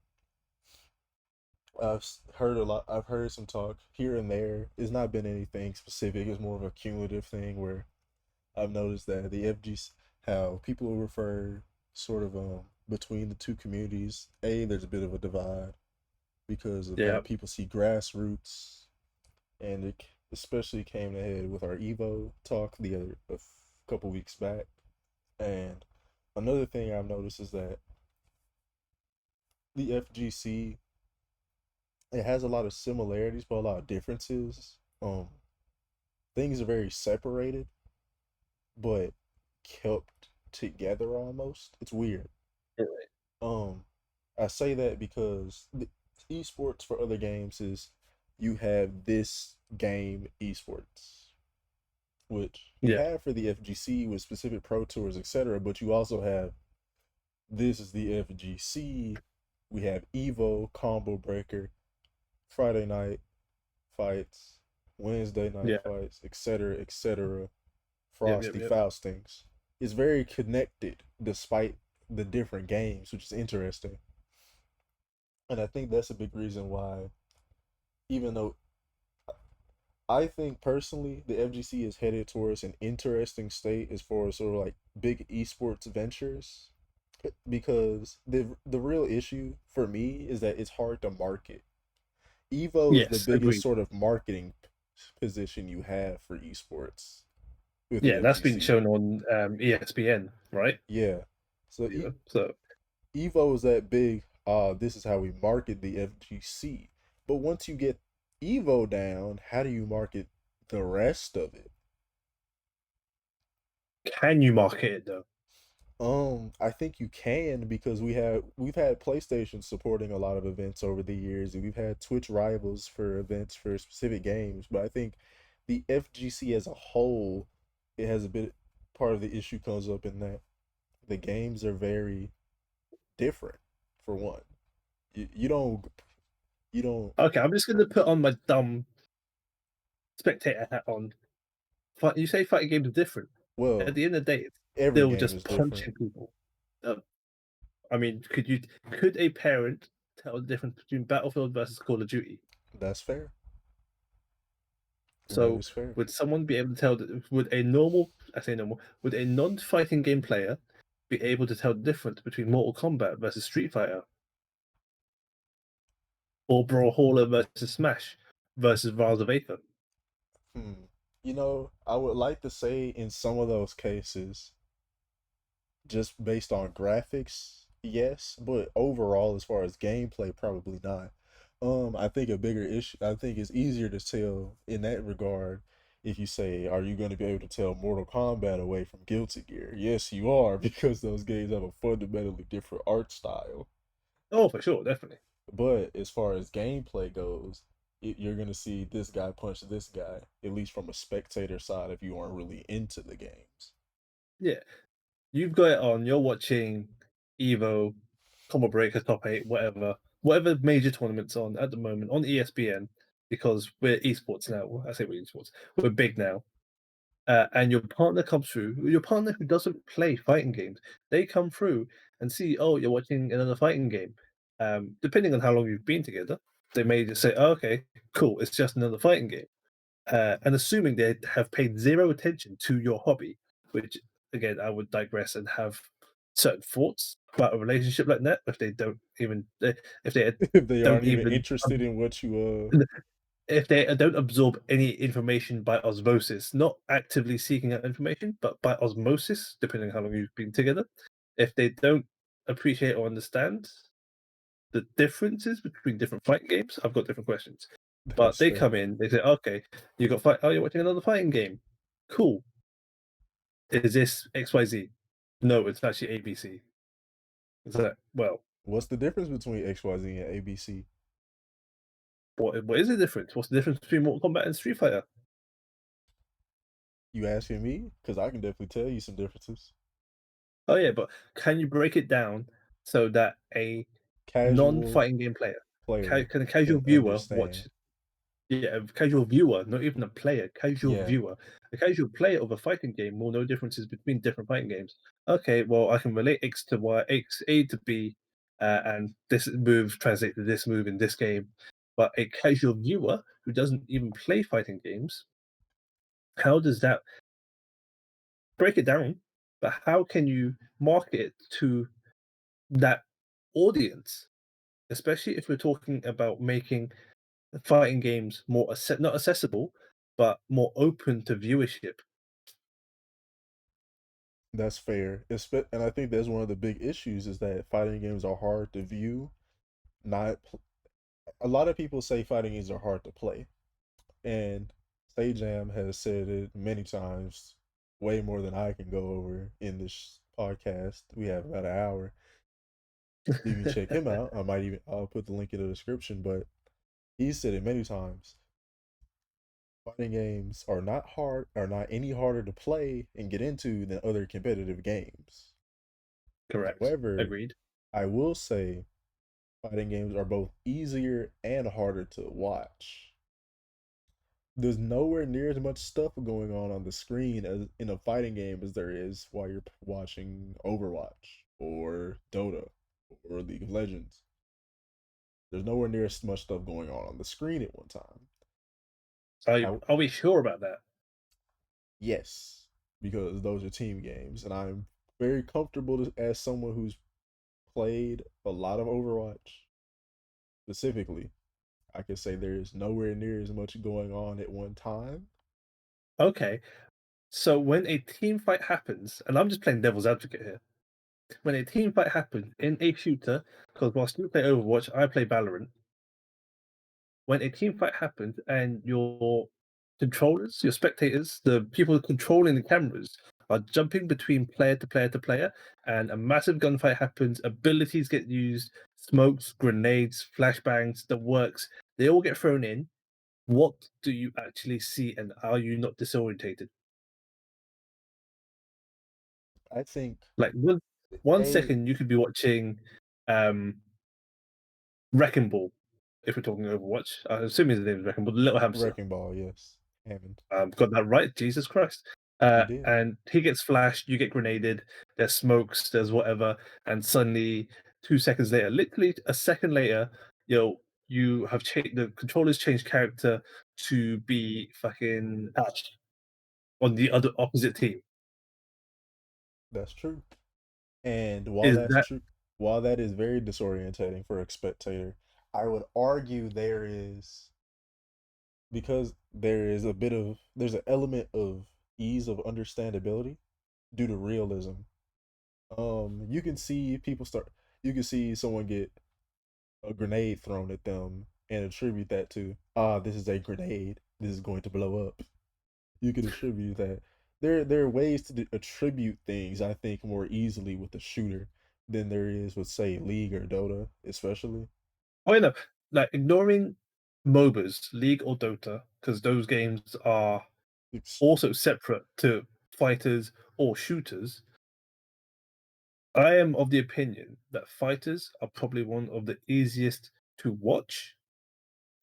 heard a lot. I've heard some talk here and there. It's not been anything specific. It's more of a cumulative thing where I've noticed that the FGC, how people refer sort of between the two communities. There's a bit of a divide because of Yeah, that. People see grassroots, and it especially came ahead with our Evo talk a couple weeks back. And another thing I've noticed is that the FGC, it has a lot of similarities but a lot of differences. Things are very separated but kept together almost. It's weird. really. Um, I say that because the esports for other games is you have this game esports, which you Yeah, have for the FGC with specific pro tours, etc. But you also have this is the FGC. We have Evo, Combo Breaker, Friday night fights, Wednesday night yeah, fights, etc., etc. yep, yep, Frosty yep. Faustings. It's very connected despite the different games, which is interesting. And I think that's a big reason why, even though I think personally the FGC is headed towards an interesting state as far as sort of like big esports ventures, because the real issue for me is that it's hard to market. Evo is the Yes, biggest agreed. sort of marketing position you have for esports with the Yeah, that's been FGC. shown on ESPN, right? Yeah. So You know, so Evo is that big, this is how we market the FGC. But once you get Evo down, how do you market the rest of it? can you market it though? I think you can because we've had PlayStation supporting a lot of events over the years, and we've had Twitch rivals for events for specific games. But I think the FGC as a whole, it has a bit part of the issue comes up in that the games are very different. For one, you don't you don't Okay, I'm just gonna put on my dumb spectator hat on. You say fighting games are different. At well, the end of the day, it's every still game just is different. punching people. Uh, I mean, could a parent tell the difference between Battlefield versus Call of Duty? That's fair. That So is fair. would someone be able to tell would a normal, I say normal, would a non-fighting game player be able to tell the difference between Mortal Kombat versus Street Fighter or Brawlhalla versus Smash versus Rise of Aether? Hmm. I would like to say in some of those cases, just based on graphics, yes, but overall, as far as gameplay, probably not. I think a bigger issue, I think it's easier to tell in that regard if you say, are you going to be able to tell Mortal Kombat away from Guilty Gear? Yes, you are, because those games have a fundamentally different art style. Oh, for sure, definitely. But as far as gameplay goes, you're gonna see this guy punch this guy, at least from a spectator side, if you aren't really into the games. Yeah, you've got it on. You're watching Evo, Combo Breaker, Top Eight, whatever major tournaments on at the moment on ESPN because we're esports now. I say we're esports. We're big now. And your partner comes through, your partner who doesn't play fighting games, they come through and see, oh, you're watching another fighting game. Depending on how long you've been together, they may just say, oh, okay, cool, it's just another fighting game. And assuming they have paid zero attention to your hobby, which again, I would digress and have certain thoughts about a relationship like that if they don't even if they If they don't aren't even even interested in what you if they don't absorb any information by osmosis, not actively seeking out information, but by osmosis, depending on how long you've been together, if they don't appreciate or understand the differences between different fighting games, I've got different questions. But that's they fair. come in, they say, okay, you got fight. Oh, you're watching another fighting game. Cool. Is this XYZ? No, it's actually ABC. Is that well? What's the difference between XYZ and ABC? What is the difference? What's the difference between Mortal Kombat and Street Fighter? You asking me? Because I can definitely tell you some differences. Oh yeah, but can you break it down so that a Casual non-fighting game player player can a casual can viewer understand. watch? Yeah, a casual viewer, not even a player, casual Yeah, viewer. A casual player of a fighting game will know differences between different fighting games. Okay, well, I can relate X to Y, X A to B, and this move translates to this move in this game. But a casual viewer who doesn't even play fighting games, how does that break it down? But how can you market it to that audience? especially if we're talking about making fighting games more not accessible, but more open to viewership. That's fair. And I think that's one of the big issues is that fighting games are hard to view. Not pl- A lot of people say fighting games are hard to play, and Jam has said it many times, way more than I can go over in this podcast. We have about an hour. You can check him out. I'll put the link in the description, but he's said it many times. Fighting games are not any harder to play and get into than other competitive games. Correct. However, Agreed. I will say fighting games are both easier and harder to watch. There's nowhere near as much stuff going on the screen as in a fighting game as there is while you're watching Overwatch or Dota or League of Legends. There's nowhere near as much stuff going on the screen at one time. Now, Are we sure about that? yes, because those are team games, and I'm very comfortable as someone who's played a lot of Overwatch specifically. I can say there is nowhere near as much going on at one time. Okay. So when a team fight happens, and I'm just playing devil's advocate here, when a team fight happens in a shooter, because whilst you play Overwatch, I play Valorant. When a team fight happens and your controllers, your spectators, the people controlling the cameras are jumping between player to player to player, and a massive gunfight happens, abilities get used, smokes, grenades, flashbangs, the works, they all get thrown in. What do you actually see, and are you not disorientated? I think Like one a second you could be watching um Wrecking Ball, if we're talking Overwatch. I assume his name is Wrecking Ball, the little hamster. Wrecking Ball, yes, Hammond. Got that right, Jesus Christ. You did. And he gets flashed, you get grenaded, there's smokes, there's whatever, and suddenly 2 seconds later, literally a second later, you have changed the controllers changed character to be fucking Ash on the other opposite team. That's true. And Is that while that is very disorientating for a spectator, I would argue because there's an element of ease of understandability due to realism. You can see you can see someone get a grenade thrown at them and attribute that to, this is a grenade. This is going to blow up. You could attribute that. There are ways to attribute things, I think, more easily with a shooter than there is with, say, League or Dota, especially. oh, you know, like ignoring MOBAs, League or Dota, because those games are It's also separate to fighters or shooters. I am of the opinion that fighters are probably one of the easiest to watch,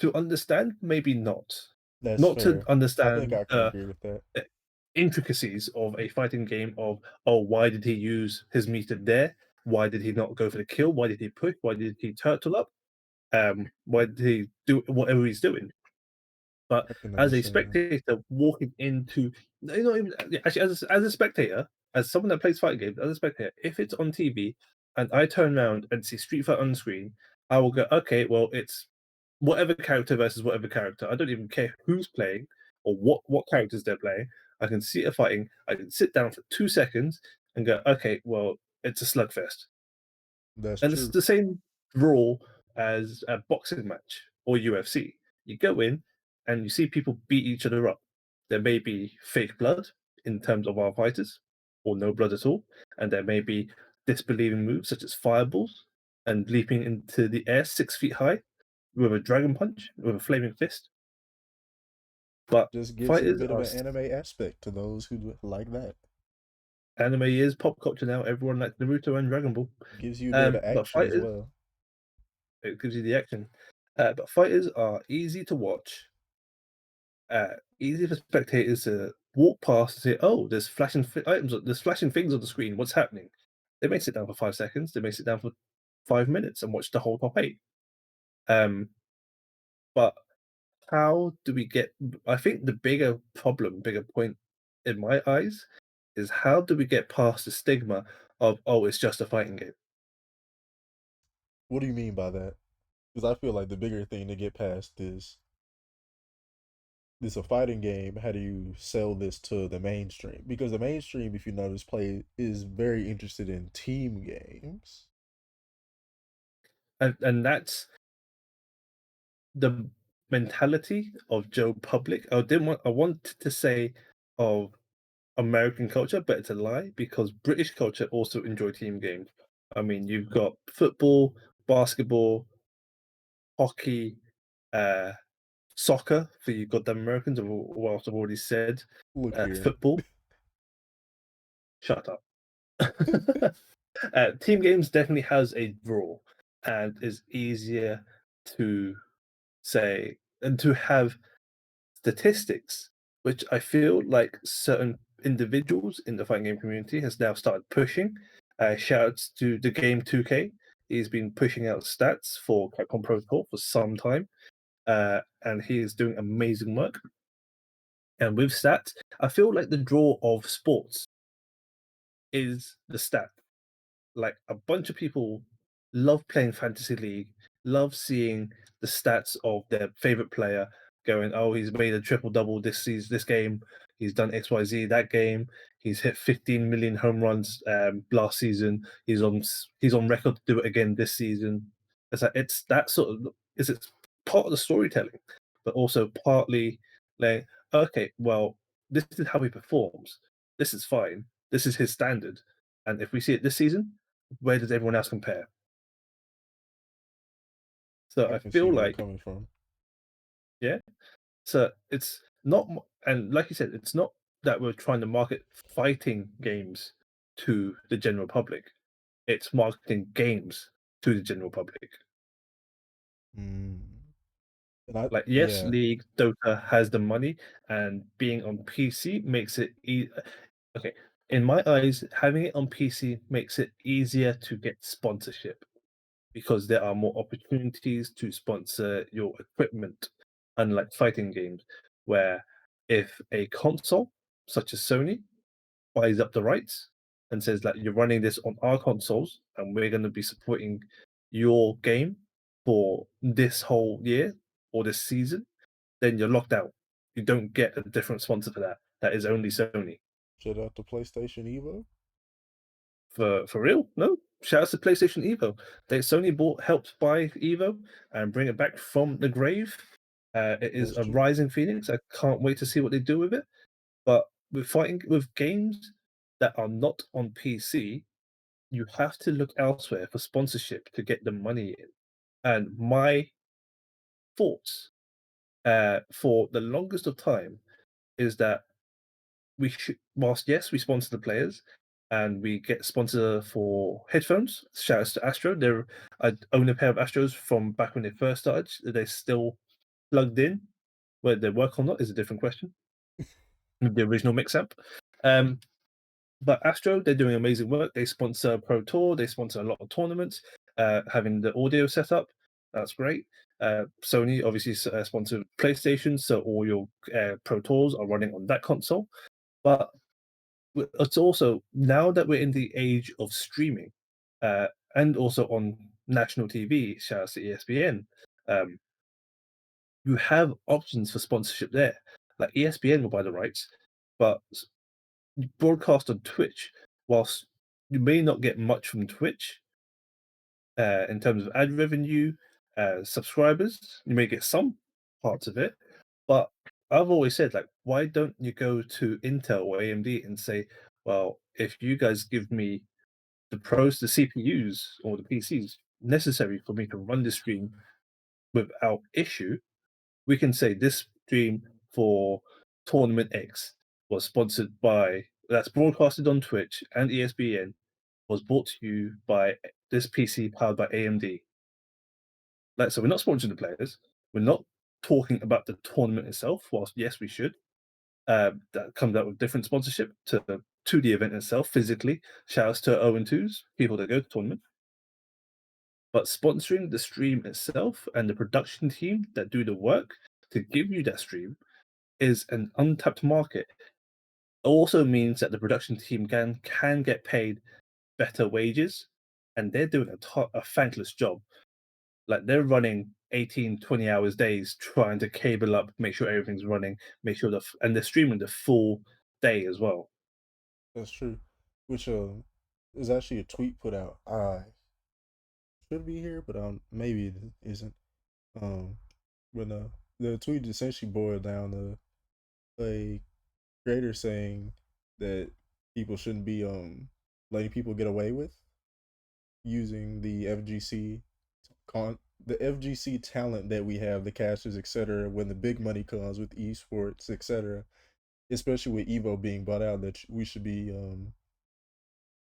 to understand, maybe not. that's Not to fair. I think understand I can agree with that. the intricacies of a fighting game of, oh, why did he use his meter there? Why did he not go for the kill? Why did he push? Why did he turtle up? Why did he do whatever he's doing? But I can as a understand that. spectator walking into, no, not even yeah, actually, as a spectator, as someone that plays fighting games, as a spectator, if it's on TV and I turn around and see Street Fighter on screen, I will go, okay, well, it's whatever character versus whatever character. I don't even care who's playing or what characters they're playing. I can see it fighting. I can sit down for 2 seconds and go, okay, well, it's a slugfest. That's And it's true. the same rule as a boxing match or UFC. You go in and you see people beat each other up. There may be fake blood in terms of our fighters, or no blood at all, and there may be disbelieving moves such as fireballs and leaping into the air 6 feet high with a dragon punch, with a flaming fist. But Just gives a fighters bit of are an anime aspect to those who like that. anime is pop culture now. Everyone likes Naruto and Dragon Ball. Gives you a bit of But action as fighters, well. it gives you the action. But fighters are easy to watch, easy for spectators to walk past and say, "Oh, there's items, there's flashing things on the screen. What's happening?" They may sit down for 5 seconds. They may sit down for 5 minutes and watch the whole top eight. Um, but how do we get? I think the bigger problem, bigger point in my eyes, is how do we get past the stigma of, "Oh, it's just a fighting game." What do you mean by that? because I feel like the bigger thing to get past this a fighting game. How do you sell this to the mainstream? Because the mainstream, if you notice, play is very interested in team games. And that's the mentality of Joe Public. I wanted to say of American culture, but it's a lie because British culture also enjoy team games. I mean, you've got football, basketball, hockey, uh, soccer for you goddamn Americans, or what I've already said, Look here, football. Shut up. Team games definitely has a draw and is easier to say and to have statistics, which I feel like certain individuals in the fighting game community has now started pushing. Shout outs to the game 2K. He's been pushing out stats for Capcom Protocol for some time, and he is doing amazing work. And with stats, I feel like the draw of sports is the stat. Like a bunch of people love playing fantasy league, love seeing the stats of their favorite player going, oh, he's made a triple double this season, this game. He's done XYZ that game. He's hit 15 million home runs last season. He's on record to do it again this season. It's that sort of it's part of the storytelling, but also partly like, okay, well, this is how he performs. This is fine. This is his standard. And if we see it this season, where does everyone else compare? So I I can see feel where you're like, coming from. yeah. So it's not, and like you said, it's not that we're trying to market fighting games to the general public. It's marketing games to the general public. Mm. And I, Like, yes, yeah, League, Dota has the money, and being on PC makes it okay. In my eyes, having it on PC makes it easier to get sponsorship because there are more opportunities to sponsor your equipment, unlike fighting games, where if a console such as Sony buys up the rights and says that you're running this on our consoles and we're going to be supporting your game for this whole year or this season, then you're locked out. You don't get a different sponsor for that. That is only Sony. shout out to PlayStation Evo. For real? No. Shout out to PlayStation Evo. Sony helped buy Evo and bring it back from the grave. It is That's a true. rising phoenix. I can't wait to see what they do with it. But with fighting with games that are not on PC, you have to look elsewhere for sponsorship to get the money in. And my thoughts for the longest of time is that we should, whilst yes, we sponsor the players and we get sponsor for headphones. Shout outs to Astro. I own a pair of Astros from back when they first started. They're still plugged in. Whether they work or not is a different question. The original mix amp. Um, but Astro, they're doing amazing work. They sponsor Pro Tour. They sponsor a lot of tournaments. Having the audio set up, that's great. Sony obviously sponsored PlayStation, so all your Pro Tours are running on that console. But it's also now that we're in the age of streaming, uh, and also on national TV, shout out to ESPN, um, you have options for sponsorship there. Like ESPN will buy the rights, but broadcast on Twitch, whilst you may not get much from Twitch in terms of ad revenue, subscribers, you may get some parts of it, but I've always said, like, why don't you go to Intel or AMD and say, well, if you guys give me the CPUs or the PCs necessary for me to run the stream without issue, we can say this stream for Tournament X was sponsored by that's broadcasted on Twitch and ESPN was brought to you by this PC powered by AMD. Like, so we're not sponsoring the players. We're not talking about the tournament itself. Whilst yes, we should. That comes out with different sponsorship to the event itself physically. Shouts to 0 and 2s, people that go to tournament. But sponsoring the stream itself and the production team that do the work to give you that stream is an untapped market. It also means that the production team can get paid better wages, and they're doing a thankless job. Like they're running 18, 20 hours days trying to cable up, make sure everything's running, make sure and they're streaming the full day as well. That's true. Which is actually a tweet put out. I should be here, but maybe it isn't. Um, but the tweet essentially boiled down to a creator saying that people shouldn't be letting people get away with using con the FGC talent that we have, the casters, etc. When the big money comes with esports, etc. Especially with Evo being bought out, that we should be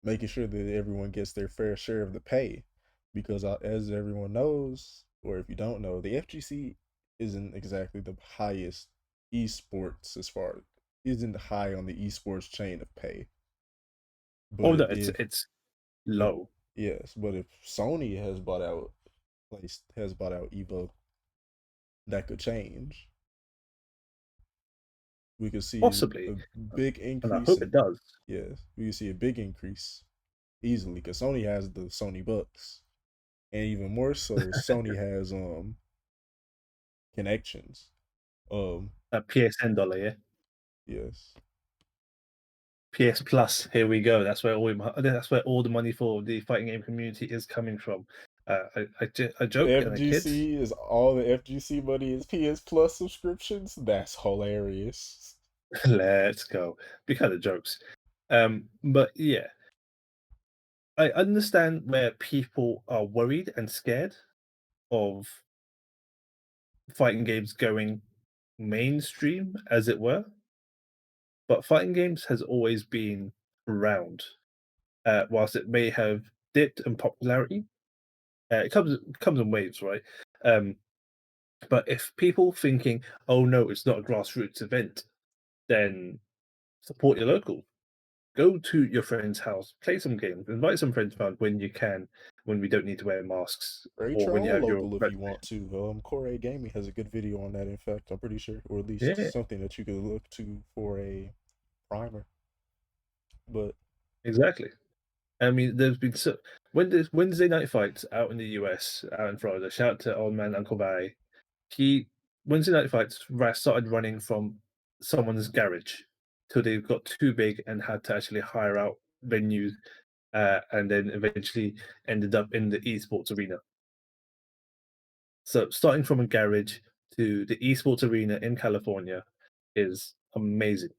making sure that everyone gets their fair share of the pay, because as everyone knows, or if you don't know, the FGC isn't exactly the highest esports as far isn't high on the esports chain of pay. Oh no, But it's if low. yes, but if Sony has bought out Evo, that could change. We could see Possibly. a big And I increase hope it in does. yes, we could see a big increase easily because Sony has the Sony Bucks, and even more so, Sony has connections. A PSN dollar, yeah. Yes, PS Plus, here we go. That's where all the money for the fighting game community is coming from. I joke and I kid. FGC is all the FGC money is PS Plus subscriptions. That's hilarious. Let's go. Be kind of jokes. But yeah, I understand where people are worried and scared of fighting games going mainstream, as it were. But fighting games has always been around. Whilst it may have dipped in popularity, it comes in waves, right? Um, but if people thinking, "Oh no, it's not a grassroots event," then support your local. Go to your friend's house, play some games, invite some friends around when you can, when we don't need to wear masks, Rate or your when you own have your local if you want to. Core Gaming has a good video on that. In fact, I'm pretty sure, or at least yeah, something that you could look to for a primer. But exactly. I mean, there's been when there's Wednesday night fights out in the US, out in Florida. Shout out to old man Uncle Barry. He Wednesday night fights started running from someone's garage till they got too big and had to actually hire out venues, and then eventually ended up in the esports arena. So starting from a garage to the esports arena in California is amazing.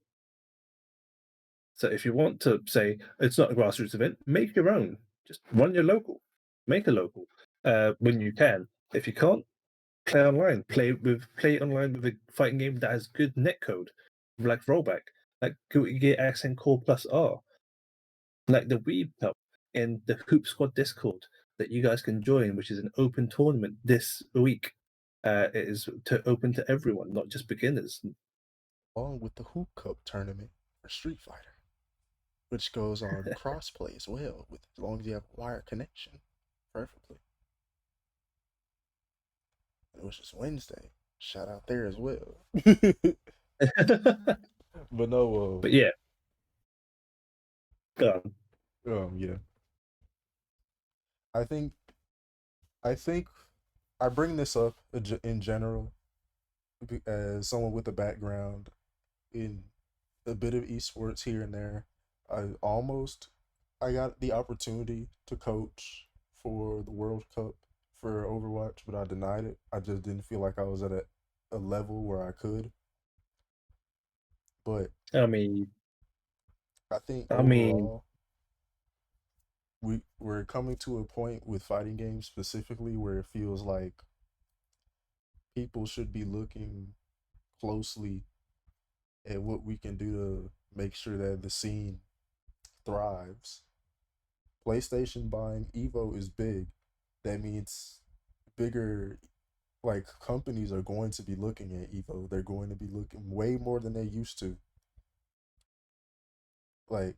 So if you want to say it's not a grassroots event, make your own. Just run your local, make a local when you can. If you can't, play online. Play online with a fighting game that has good netcode, like rollback, like Guilty Gear Accent Core Plus R, like the Weeb Cup and the Hoop Squad Discord that you guys can join, which is an open tournament this week. It is open to everyone, not just beginners. along with the Hoop Cup tournament for Street Fighter, which goes on crossplay as well, with as long as you have a wire connection, preferably. It was just Wednesday. Shout out there as well. But no, But yeah, um, yeah. I think I think I bring this up in general as someone with a background in a bit of esports here and there. I almost I got the opportunity to coach for the World Cup for Overwatch, but I denied it. I just didn't feel like I was at a level where I could. But I mean, I think I mean, overall we're coming to a point with fighting games specifically where it feels like people should be looking closely at what we can do to make sure that the scene thrives. PlayStation buying Evo is big. That means bigger like companies are going to be looking at Evo. They're going to be looking way more than they used to. Like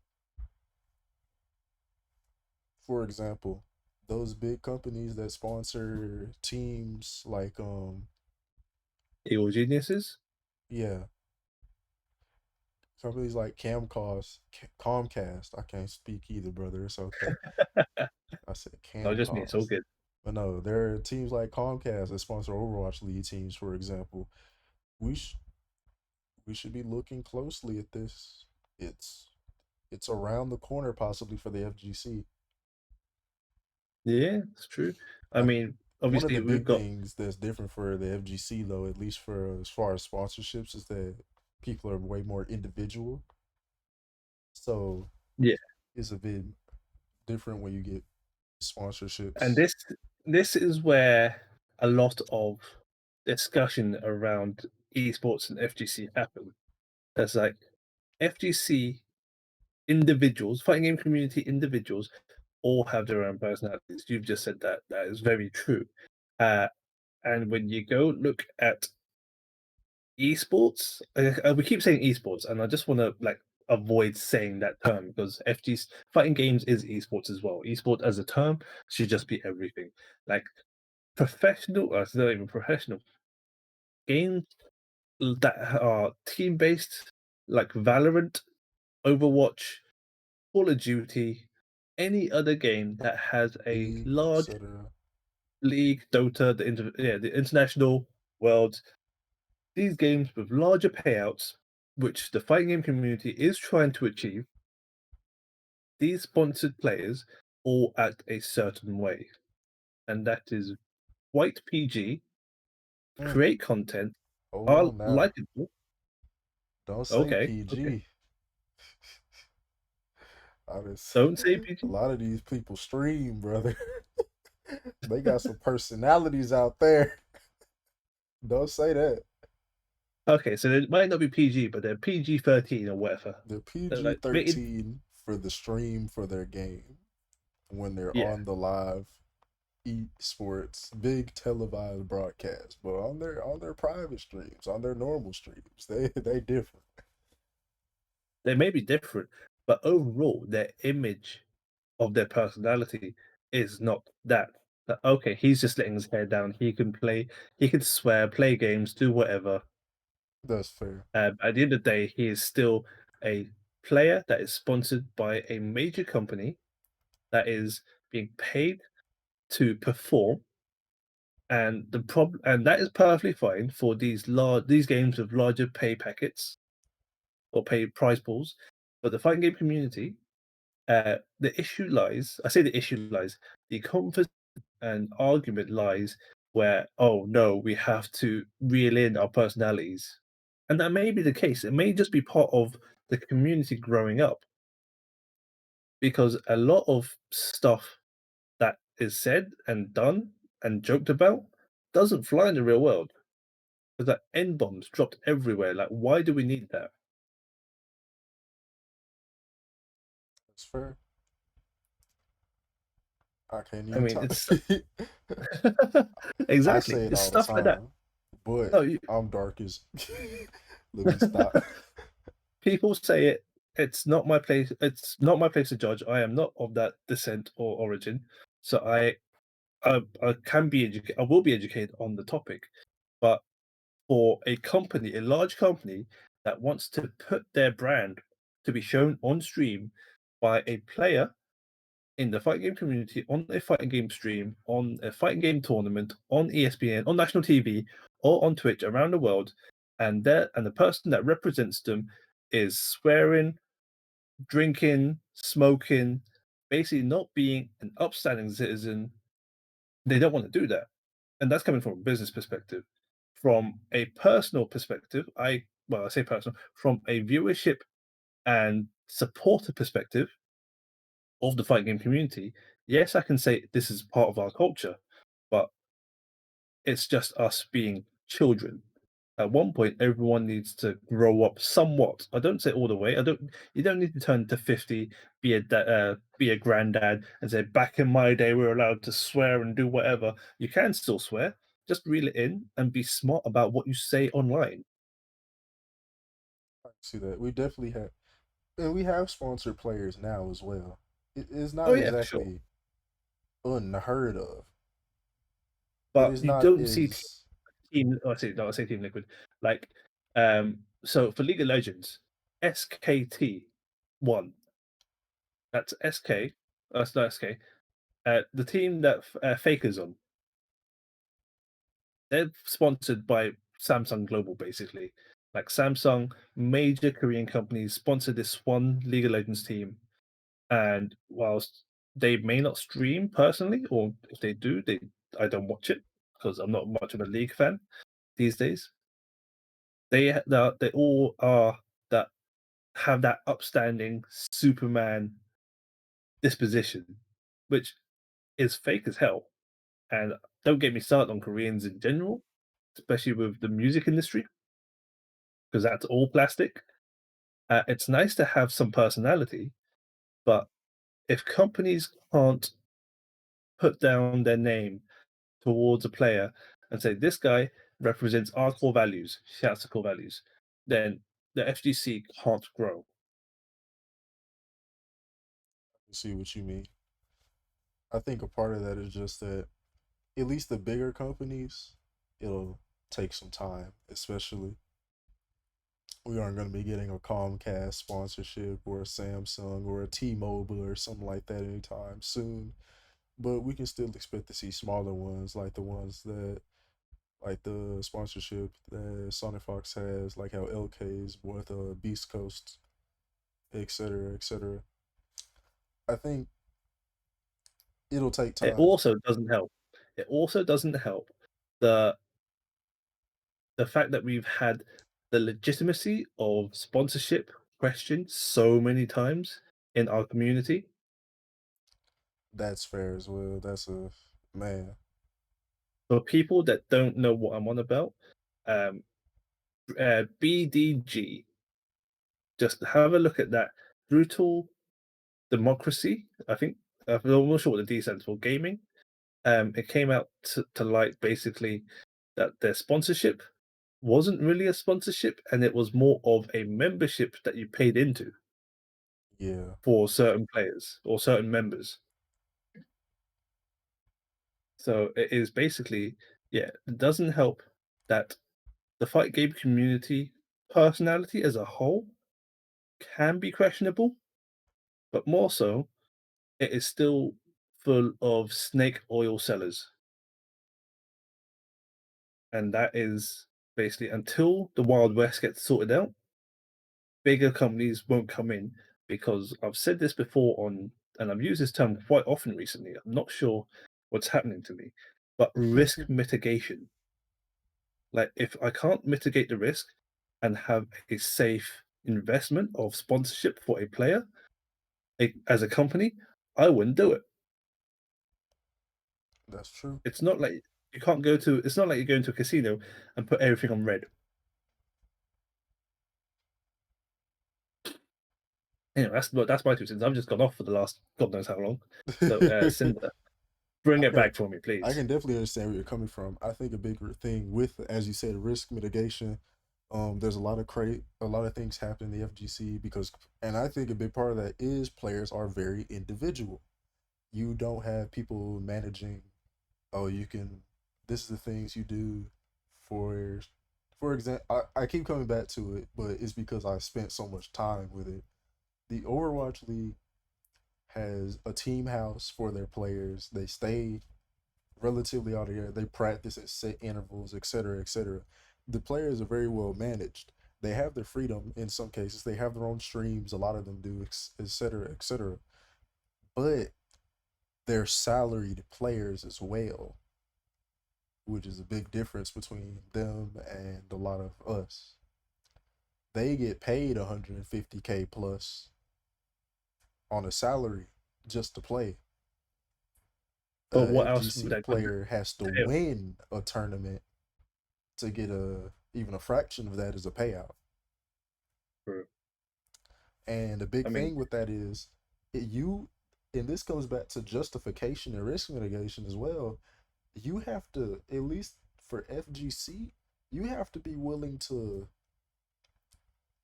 for example, those big companies that sponsor teams like evil geniuses. yeah, companies like Comcast. I can't speak either, brother. It's okay. I said Not just me. It's all Camcast. good. But no, there are teams like Comcast that sponsor Overwatch League teams, for example. We sh- we should be looking closely at this. It's it's around the corner possibly for the FGC. Yeah, it's true. I I mean, One of obviously the we've big got things that's different for the FGC though, at least for as far as sponsorships, is that people are way more individual. So yeah, it's a bit different when you get and sponsorships. this is where a lot of discussion around esports and FGC happen. There's like FGC individuals, fighting game community individuals, all have their own personalities. You've just said that. That is very true. Uh, and when you go look at esports, we keep saying esports, and I just want to like avoid saying that term because FG's fighting games is esports as well. Esport as a term should just be everything. Like professional, it's not even professional games that are team based, like Valorant, Overwatch, Call of Duty, any other game that has a League, large etc. league, Dota, the international world, these games with larger payouts, which the fighting game community is trying to achieve, these sponsored players all act a certain way, and that is white PG, Mm, create content, hold are on now. likable. Don't say Okay, okay. PG. I just, Don't say a PG. lot of these people stream, brother. They got some personalities out there. Don't say that. Okay, so they might not be PG, but they're PG-13 or whatever. They're They're PG like rated, 13 for the stream for their game when they're yeah. on the live esports big televised broadcast, but on their private streams, on their normal streams, they different. They may be different, but overall, their image of their personality is not that. That okay, he's just letting his hair down. He can play. He can swear, play games, do whatever. That's fair. At the end of the day, he is still a player that is sponsored by a major company that is being paid to perform, and that is perfectly fine for these games with larger pay packets or pay prize pools. But the fighting game community, the issue lies. I say the issue lies. The conversation and argument lies where, oh no, we have to reel in our personalities, and that may be the case. It may just be part of the community growing up, because a lot of stuff that is said and done and joked about doesn't fly in the real world. There's like N bombs dropped everywhere. Like, why do we need that? That's fair. I can't I even mean, talk. it's I exactly say it it's all the stuff like that. time, but No, I'm darkest. Let me stop. people say it. It's not my place. It's not my place to judge. I am not of that descent or origin, so I can be educated. I will be educated on the topic. But for a company, a large company that wants to put their brand to be shown on stream by a player in the fighting game community, on a fighting game stream, on a fighting game tournament, on ESPN, on national TV, or on Twitch around the world, and the person that represents them is swearing, drinking, smoking, basically not being an upstanding citizen, they don't want to do that. And that's coming from a business perspective. From a personal perspective, I say personal, from a viewership and supporter perspective of the fight game community, yes, I can say this is part of our culture, but it's just us being children. At one point, everyone needs to grow up somewhat. I don't say all the way. I don't. You don't need to turn to 50, be a granddad, and say, "Back in my day, we were allowed to swear and do whatever." You can still swear. Just reel it in and be smart about what you say online. I see that we definitely have, and we have sponsored players now as well. It is Oh not yeah, for sure. exactly unheard of. It But is you not don't see as team. Oh, I say no. I say Team Liquid. Like, so for League of Legends, SKT won. That's SK. That's not SK. The team that Faker's on, they're sponsored by Samsung Global, basically. Like Samsung, major Korean companies sponsor this one League of Legends team, and whilst they may not stream personally, or if they do, they I don't watch it because I'm not much of a League fan these days. They all are that have that upstanding Superman disposition, which is fake as hell. And don't get me started on Koreans in general, especially with the music industry, because that's all plastic. It's nice to have some personality, but if companies can't put down their name towards a player and say this guy represents our core values, shouts to core values, then the FGC can't grow. See what you mean. I think a part of that is just that at least the bigger companies, it'll take some time, especially we aren't going to be getting a Comcast sponsorship or a Samsung or a T-Mobile or something like that anytime soon. But we can still expect to see smaller ones, like the ones that, like the sponsorship that Sonic Fox has, like how LK's with Beast Coast, etc., etc. I think it'll take It time. also doesn't help. It also doesn't help the the fact that we've had the legitimacy of sponsorship questioned so many times in our community. That's fair as well. That's a man. For people that don't know what I'm on about, um, BDG, just have a look at that brutal democracy. I think I'm not sure what the D stands for. Gaming. It came out to light basically that their sponsorship wasn't really a sponsorship, and it was more of a membership that you paid into Yeah, for certain players or certain members. So it is basically, yeah, it doesn't help that the fight game community personality as a whole can be questionable, but more so, it is still full of snake oil sellers. And that is basically until the Wild West gets sorted out, bigger companies won't come in because I've said this before on, and I've used this term quite often recently. I'm not sure what's happening to me, but risk mitigation. Like, if I can't mitigate the risk and have a safe investment of sponsorship for a player as a company, I wouldn't do it. that's true. It's not like you can't go to. It's not like you go into a casino and put everything on red. Anyway, that's my 2 cents. I've just gone off for the last God knows how long. So, Cinder, bring it Okay, back for me, I please. can definitely understand where you're coming from. I think a bigger thing with, as you said, risk mitigation. There's a lot of credit, a lot of things happen in the FGC because, and I think a big part of that is players are very individual. You don't have people managing. Oh, you can. This is the things you do for. For example, I keep coming back to it, but it's because I spent so much time with it. The Overwatch League has a team house for their players. They stay relatively out of here. They practice at set intervals, etc., etc. The players are very well managed. They have their freedom in some cases. They have their own streams. A lot of them do, etc., etc. But they're salaried players as well, which is a big difference between them and a lot of us. They get paid 150K plus on a salary just to play. But A what else would FGC that could player has to entail? win a tournament to get a even a fraction of that as a payout. True. And the I big mean, thing with that is you, and this comes back to justification and risk mitigation as well. You have to, at least for FGC, you have to be willing to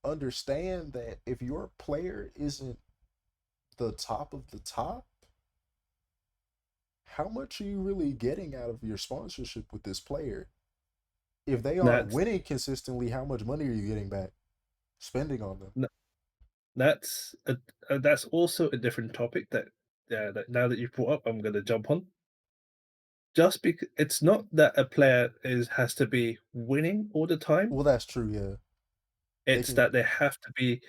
understand that if your player isn't the top of the top, how much are you really getting out of your sponsorship with this player? If they aren't that's winning consistently, how much money are you getting back spending on them? that's a, that's also a different topic that that now that you've brought up, I'm gonna jump on. Just because it's not that a player has to be winning all the time, Well, that's true. Yeah, they it's can. that they have to be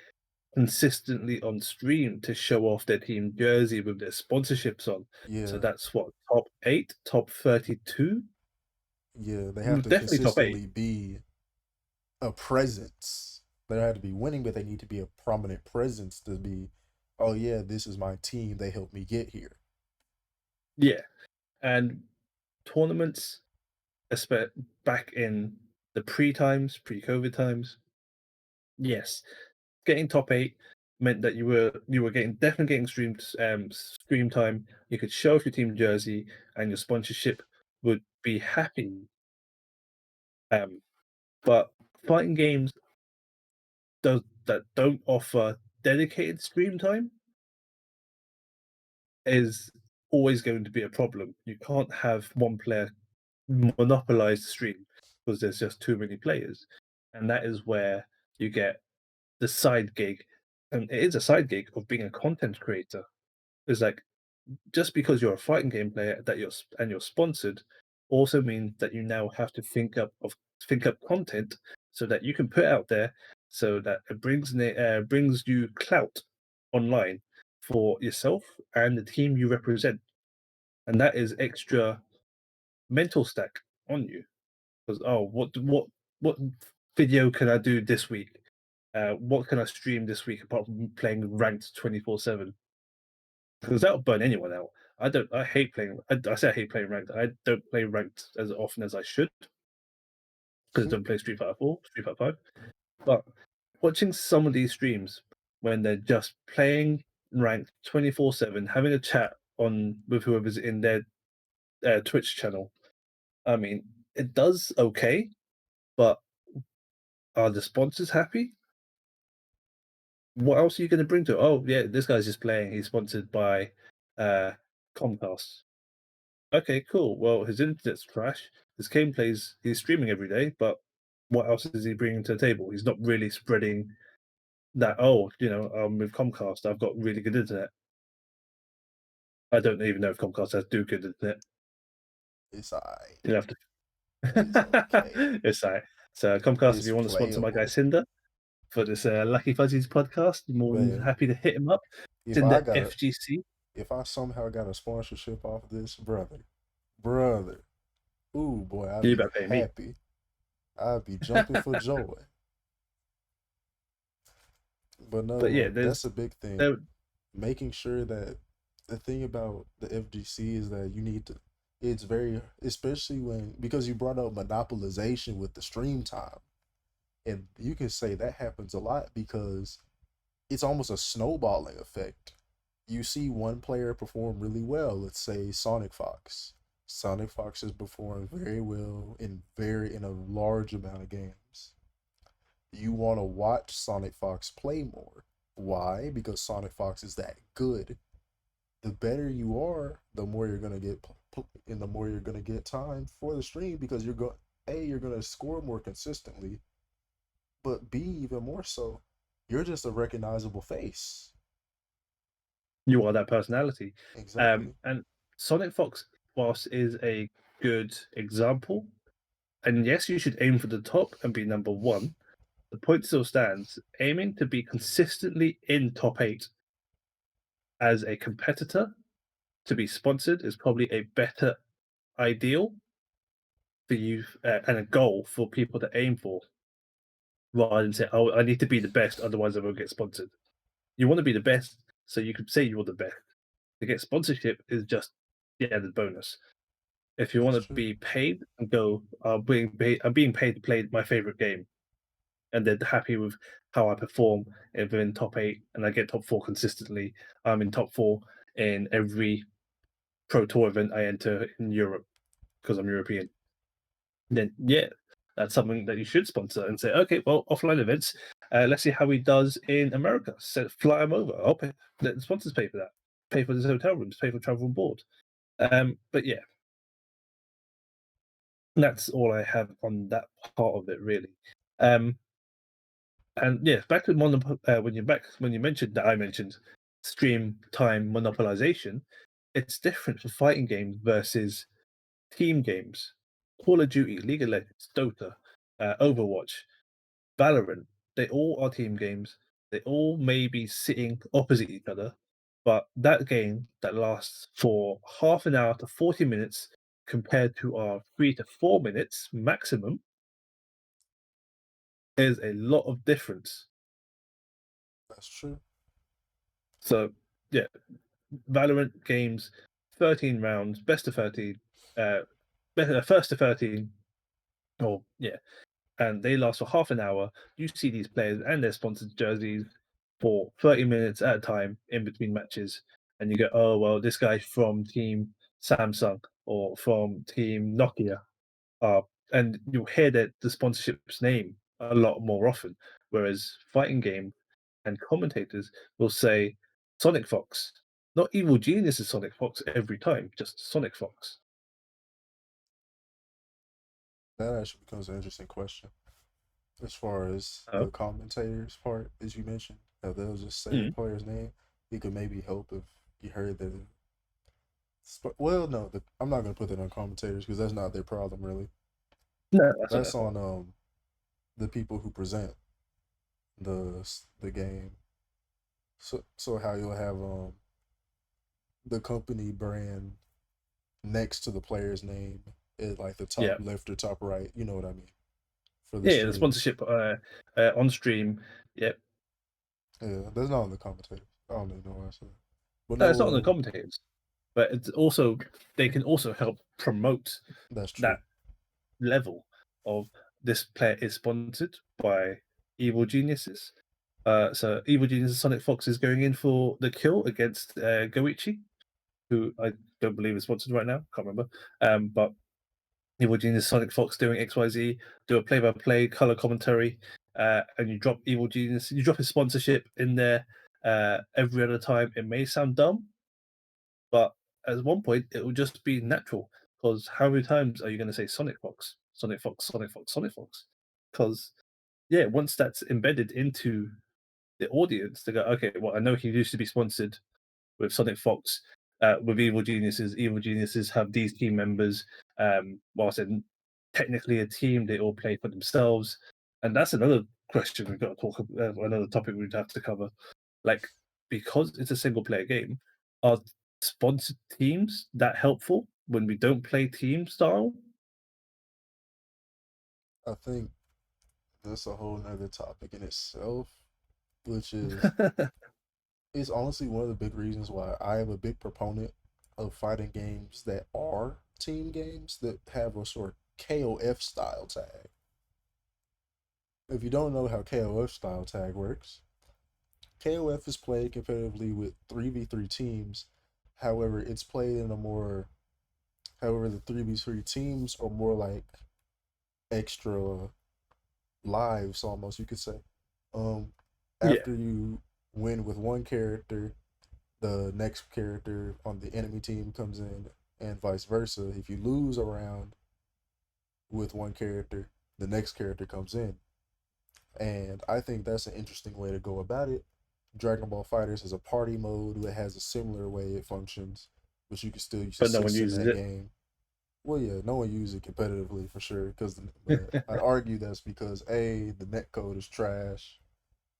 consistently on stream to show off their team jersey with their sponsorships on. So Yeah, that's what, top 8, top 32? yeah, they have Mm, to definitely top 8. consistently be a presence. They don't have to be winning, but they need to be a prominent presence to be. Oh yeah, this is my team. They helped me get here. Yeah, and tournaments, espe back in the pre-COVID times, yes, getting top 8 meant that you were definitely getting stream time. You could show off your team jersey, and your sponsorship would be happy. Um, but fighting games that don't offer dedicated stream time is always going to be a problem. You can't have one player monopolize the stream because there's just too many players, and that is where you get the side gig, and it is a side gig of being a content creator. It's like just because you're a fighting game player and you're sponsored also means that you now have to think up content so that you can put out there so that it brings you clout online for yourself and the team you represent, and that is extra mental stack on you because what video can I do this week? What can I stream this week apart from playing ranked 24/7? Because that'll burn anyone out. I don't. I hate playing. I say I hate playing ranked. I don't play ranked as often as I should because I don't play Street Fighter 4, Street Fighter 5. But watching some of these streams when they're just playing ranked 24/7, having a chat on with whoever's in their Twitch channel. I mean, it does okay, but are the sponsors happy? What else are you going to bring to it? Oh yeah, this guy's just playing. He's sponsored by uh, Comcast. Okay, cool. Well, his internet's trash. His gameplays, he's streaming every day, but what else is he bringing to the table? He's not really spreading that. Oh, with Comcast, I've got really good internet. I don't even know if Comcast has do good internet. It's alright. You have to. It's okay. It's like so Comcast. If It's you want to sponsor my guy playable. Synder for this Lucky Fuzzies podcast, you're more than Man, happy to hit him up. if I Synder got a FGC. if I somehow got a sponsorship off this, brother, ooh boy, I'd You be better pay me. happy. I'd be jumping for joy. But But yeah, no, that's a big thing. there. Making sure that the thing about the FGC is that you need to. It's very, especially when because you brought up monopolization with the stream time, and you can say that happens a lot because it's almost a snowballing effect. You see one player perform really well, let's say Sonic Fox. Sonic Fox has performed very well in a large amount of games. You want to watch Sonic Fox play more. Why? Because Sonic Fox is that good. The better you are, the more you're gonna get, and the more you're gonna get time for the stream because you're gonna score more consistently, but B, even more so, you're just a recognizable face. You are that personality. Exactly. And Sonic Fox, whilst is a good example, and yes, you should aim for the top and be number one. The point still stands. Aiming to be consistently in top 8 as a competitor to be sponsored is probably a better ideal for you and a goal for people to aim for rather than say, oh, I need to be the best, otherwise I won't get sponsored. You want to be the best so you can say you're the best. To get sponsorship is just the added bonus. If you want That's to true. be paid and go, I'm being paid to play my favorite game, and they're happy with how I perform if I'm in top 8 and I get top 4 consistently. I'm in top 4 in every pro tour event I enter in Europe because I'm European. Then yeah, that's something that you should sponsor and say, okay, well, offline events. Let's see how he does in America. So fly him over. I'll pay. Let the sponsors pay for that. Pay for his hotel rooms. Pay for travel on board. But yeah, that's all I have on that part of it, really. Um, and yeah, back to when you mentioned that I mentioned. stream time monopolization, it's different for fighting games versus team games. Call of Duty, League of Legends, Dota, Overwatch, Valorant, they all are team games. They all may be sitting opposite each other, but that game that lasts for half an hour to 40 minutes compared to our 3 to 4 minutes maximum is a lot of difference. That's true. So, yeah, Valorant games, 13 rounds, best of 13, uh, first to 13, or yeah, and they last for half an hour. You see these players and their sponsored jerseys for 30 minutes at a time in between matches, and you go, oh, well, this guy from team Samsung or from team Nokia. And you'll hear that the sponsorship's name a lot more often, whereas fighting game and commentators will say Sonic Fox. Not Evil Genius's Sonic Fox every time, just Sonic Fox. That actually becomes an interesting question as far as Oh, the commentators part, as you mentioned. How they'll just say the mm. player's name. It could maybe help if you heard that. Well, no, I'm not gonna put that on commentators because that's not their problem really. No, that's not their That's fault. on the people who present the game. So how you'll have the company brand next to the player's name at like the top Yeah. left or top right. You know what I mean for the Yeah, the streams. sponsorship on stream. Yep. Yeah, that's not on the commentators. I don't even know why I said that. But No, it's not on the no, commentators, but it's also they can also help promote that's true. that level of this player is sponsored by Evil Geniuses. So Evil Geniuses Sonic Fox is going in for the kill against Goichi, who I don't believe is sponsored right now. Can't remember. But Evil Genius Sonic Fox doing XYZ, do a play-by-play color commentary, and you drop Evil Genius, you drop his sponsorship in there every other time. It may sound dumb, but at one point it will just be natural. Because how many times are you going to say Sonic Fox, Sonic Fox, Sonic Fox, Sonic Fox? Because yeah, once that's embedded into the audience, they go, okay, well, I know he used to be sponsored with Sonic Fox, with Evil Geniuses. Evil Geniuses have these team members. Whilst they're technically a team, they all play for themselves, and that's another question we've got to talk about. Another topic we'd have to cover. Like, because it's a single player game, are sponsored teams that helpful when we don't play team style? I think that's a whole nother topic in itself, which is honestly one of the big reasons why I am a big proponent of fighting games that are team games that have a sort of KOF style tag. If you don't know how KOF style tag works, KOF is played competitively with 3v3 teams. However, it's played in a more, however, the 3v3 teams are more like extra lives almost, you could say. Um, Yeah, After you win with one character, the next character on the enemy team comes in, and vice versa. If you lose a round with one character, the next character comes in. And I think that's an interesting way to go about it. Dragon Ball Fighters is a party mode that has a similar way it functions, but you can still use but no one assists in uses that it. game. Well, yeah, no one uses it competitively for sure. But I'd argue that's because A, the net code is trash,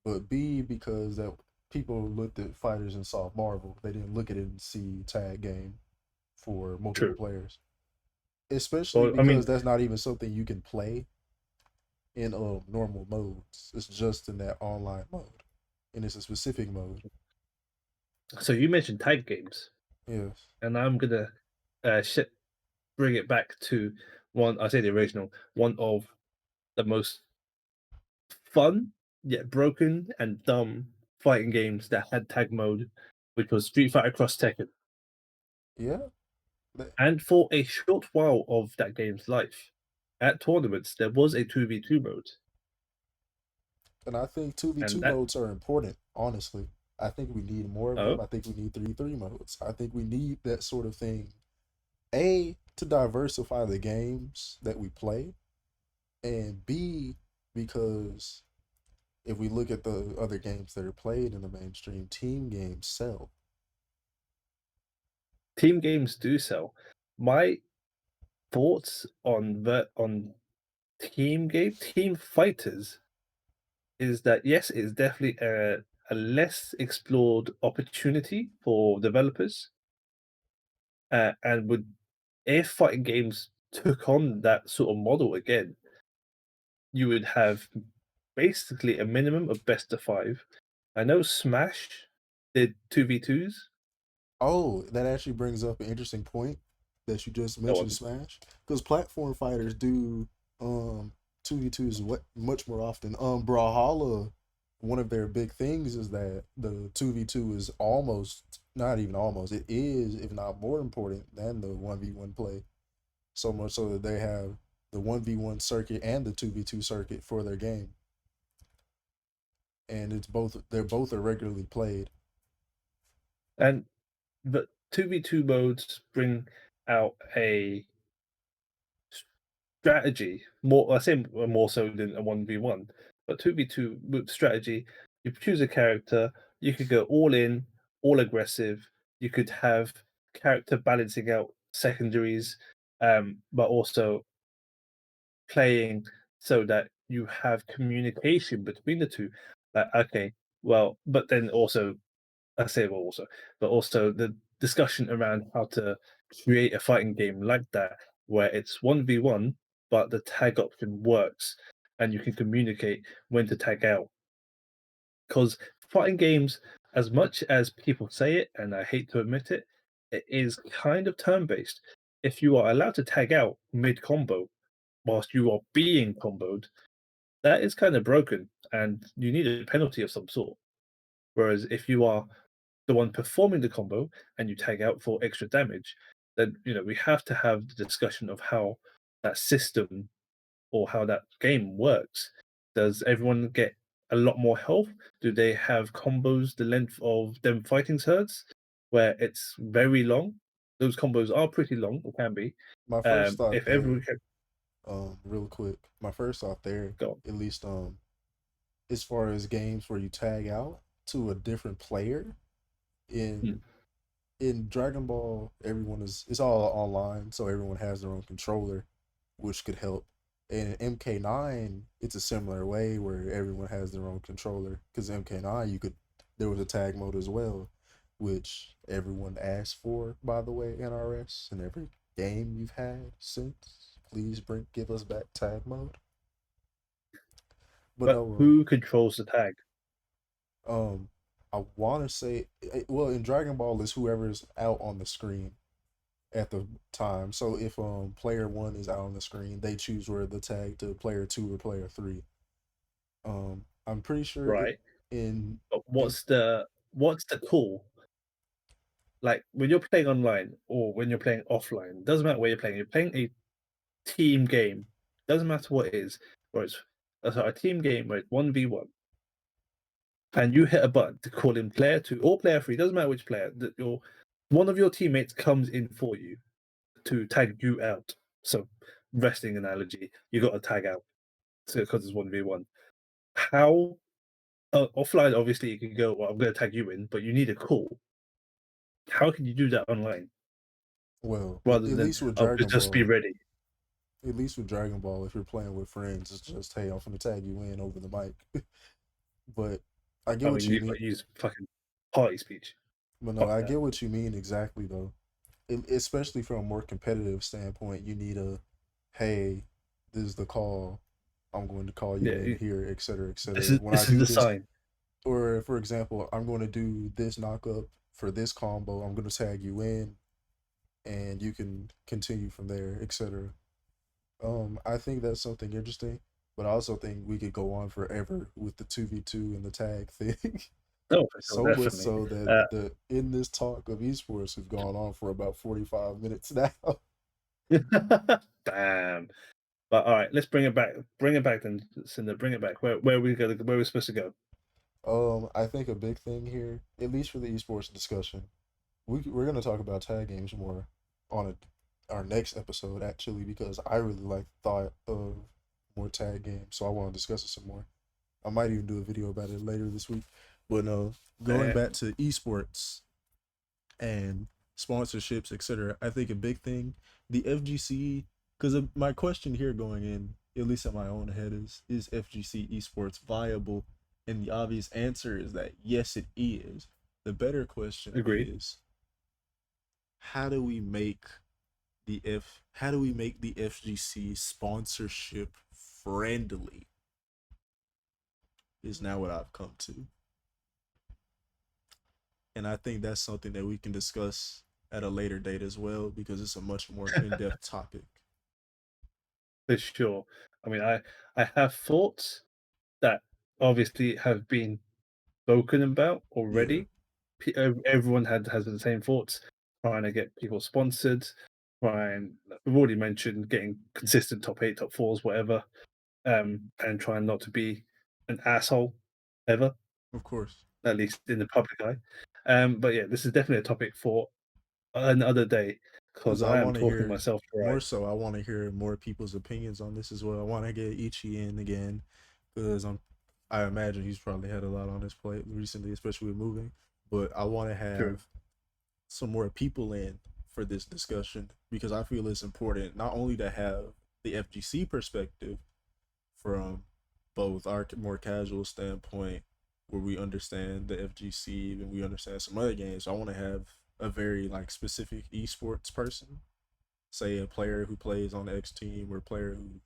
but B, because that people looked at fighters and saw Marvel. They didn't look at it and see tag game for multiple True. players. Especially Well, I because mean, that's not even something you can play in normal modes. It's just in that online mode, and it's a specific mode. so you mentioned tag games, Yes. and I'm gonna uh, sh- bring it back to one. I say the original, one of the most fun yet broken and dumb fighting games that had tag mode, which was Street Fighter Cross Tekken. Yeah. That- And for a short while of that game's life, at tournaments there was a 2v2 mode, And I think two v and two that modes are important. Honestly, I think we need more of them. oh I think we need 3v3 modes. I think we need that sort of thing. A, to diversify the games that we play, and B, because if we look at the other games that are played in the mainstream, team games sell. Team games do sell. My thoughts on team fighters is that yes, it's definitely a less explored opportunity for developers, and would if fighting games took on that sort of model again, you would have basically a minimum of best of five. I know Smash did 2v2s. Oh, that actually brings up an interesting point that you just Go mentioned, on. Smash, because platform fighters do 2v2s what much more often. Brawlhalla, one of their big things is that the 2v2 is almost not even almost it is if not more important than the 1v1 play. So much so that they have the 1v1 circuit and the 2v2 circuit for their game, and it's both they're both are regularly played. And the 2v2 modes bring out a strategy more. I say more so than a 1v1, but 2v2 with strategy, you choose a character, you could go all in, all aggressive, you could have character balancing out secondaries, but also playing so that you have communication between the two. Like, okay, well, but then also I say well also, but also the discussion around how to create a fighting game like that, where it's 1v1, but the tag option works and you can communicate when to tag out. Because fighting games, as much as people say it, and I hate to admit it, it is kind of turn based. If you are allowed to tag out mid combo whilst you are being comboed, that is kind of broken and you need a penalty of some sort. Whereas if you are the one performing the combo and you tag out for extra damage, then we have to have the discussion of how that system or how that game works. Does everyone get a lot more health? Do they have combos the length of them fighting herds, where it's very long? Those combos are pretty long, or can be. My first thought If everyone there, can real quick, my first thought there, go on. at least as far as games where you tag out to a different player Hmm. in in Dragon Ball, everyone is it's all online, so everyone has their own controller, which could help. And in MK9, it's a similar way where everyone has their own controller. Because MK9, you could there was a tag mode as well, which everyone asked for, by the way, NRS, in every game you've had since. Please give us back tag mode. But But no, who controls the tag? I want to say, well, in Dragon Ball, is whoever's out on the screen at the time. So if player one is out on the screen, they choose where the tag to player two or player three. I'm pretty sure it Right. in But in what's the call? Like when you're playing online or when you're playing offline, doesn't matter where you're playing. You're playing a team game. Doesn't matter what it is. Where it's sorry, a team game where it's 1v1, and you hit a button to call in player two or player three. Doesn't matter which player. That your one of your teammates comes in for you to tag you out. So wrestling analogy, you got to tag out because it's 1v1. How offline? Obviously, you can go. Well, I'm going to tag you in, but you need a call. How can you do that online well, rather at than least with oh, Dragon just be Ball, ready? if you're playing with friends, it's just hey, I'm gonna tag you in over the mic. But I get I what mean, you you've mean. got to use fucking party speech. But no, Fuck I that. get what you mean exactly though. Especially from a more competitive standpoint, you need a hey, this is the call. I'm going to call you Yeah, in here, et cetera, et this cetera. is When I this is do the this, sign. or for example, I'm going to do this knockup for this combo. I'm going to tag you in, and you can continue from there, etc. I think that's something interesting, but I also think we could go on forever with the 2v2 and the tag thing. Oh, for sure, So much definitely. so that Uh, the in this talk of esports have gone on for about 45 minutes now. damn. But all right, let's bring it back. Bring it back then, Cinder. Bring it back. Where we go? Where we're supposed to go? I think a big thing here, at least for the esports discussion, we're gonna talk about tag games more on our next episode actually because I really like the thought of more tag games, so I want to discuss it some more. I might even do a video about it later this week. But no, going Uh, back to esports and sponsorships, etc. I think a big thing, the FGC, because my question here going in, at least in my own head, is FGC esports viable? And the obvious answer is that yes, it is. The better question Agreed. is, how do we make how do we make the FGC sponsorship friendly? Is now what I've come to. And I think that's something that we can discuss at a later date as well because it's a much more in-depth topic. For sure. I mean, I have thoughts that obviously have been spoken about Yeah, already. Everyone has the same thoughts, trying to get people sponsored, trying. We've already mentioned getting consistent top eight, top fours, whatever, and trying not to be an asshole ever, of course. at least in the public eye. But yeah, this is definitely a topic for another day Because because I I am want to talking hear myself dry. more so. I want to hear more people's opinions on this as well. I want to get Ichi in again because I imagine he's probably had a lot on his plate recently, especially with moving. But I want to True. have some more people in for this discussion because I feel it's important not only to have the FGC perspective from both our more casual standpoint where we understand the FGC and we understand some other games. So I want to have a very like specific esports person, say a player who plays on the X team or a player who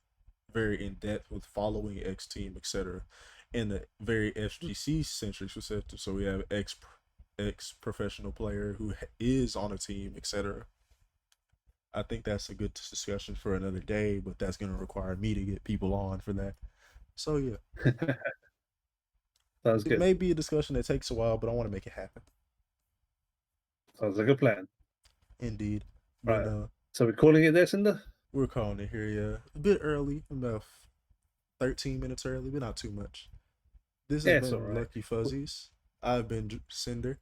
very in depth with following X team, etc. And the very FGC centric perspective. So we have ex professional player who is on a team, etc. I think that's a good discussion for another day, but that's going to require me to get people on for that. So yeah, Sounds it good. may be a discussion that takes a while, but I want to make it happen. Sounds like a plan. Indeed. But Right. So we're calling it there, Cinder? we're calling it here, yeah. A bit early, about 13 minutes early, but not too much. This has Yeah, it's all been right. Lucky Fuzzies. I've been Cinder.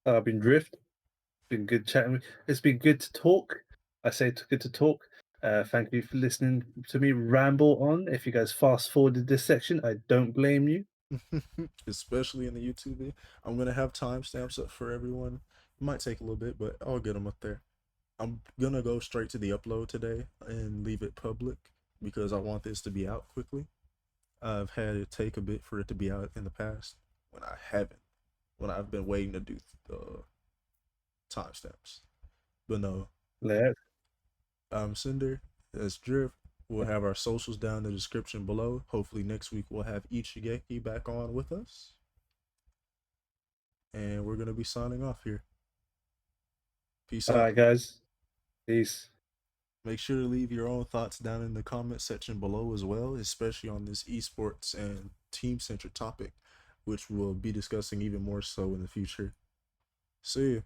I've been Drift. Been good chatting. It's been good to talk. I say it's good to talk. Thank you for listening to me ramble on. If you guys fast forwarded this section, I don't blame you. Especially in the YouTube video. I'm going to have timestamps up for everyone. It might take a little bit, but I'll get them up there. I'm going to go straight to the upload today and leave it public because I want this to be out quickly. I've had it take a bit for it to be out in the past when I haven't, when I've been waiting to do the timestamps. But no, Let I'm Cinder. That's Drift. We'll have our socials down in the description below. Hopefully next week we'll have Ichigeki back on with us. And we're gonna be signing off here. Peace All out. right, guys. Peace. Make sure to leave your own thoughts down in the comment section below as well, especially on this esports and team centered topic, which we'll be discussing even more so in the future. See you.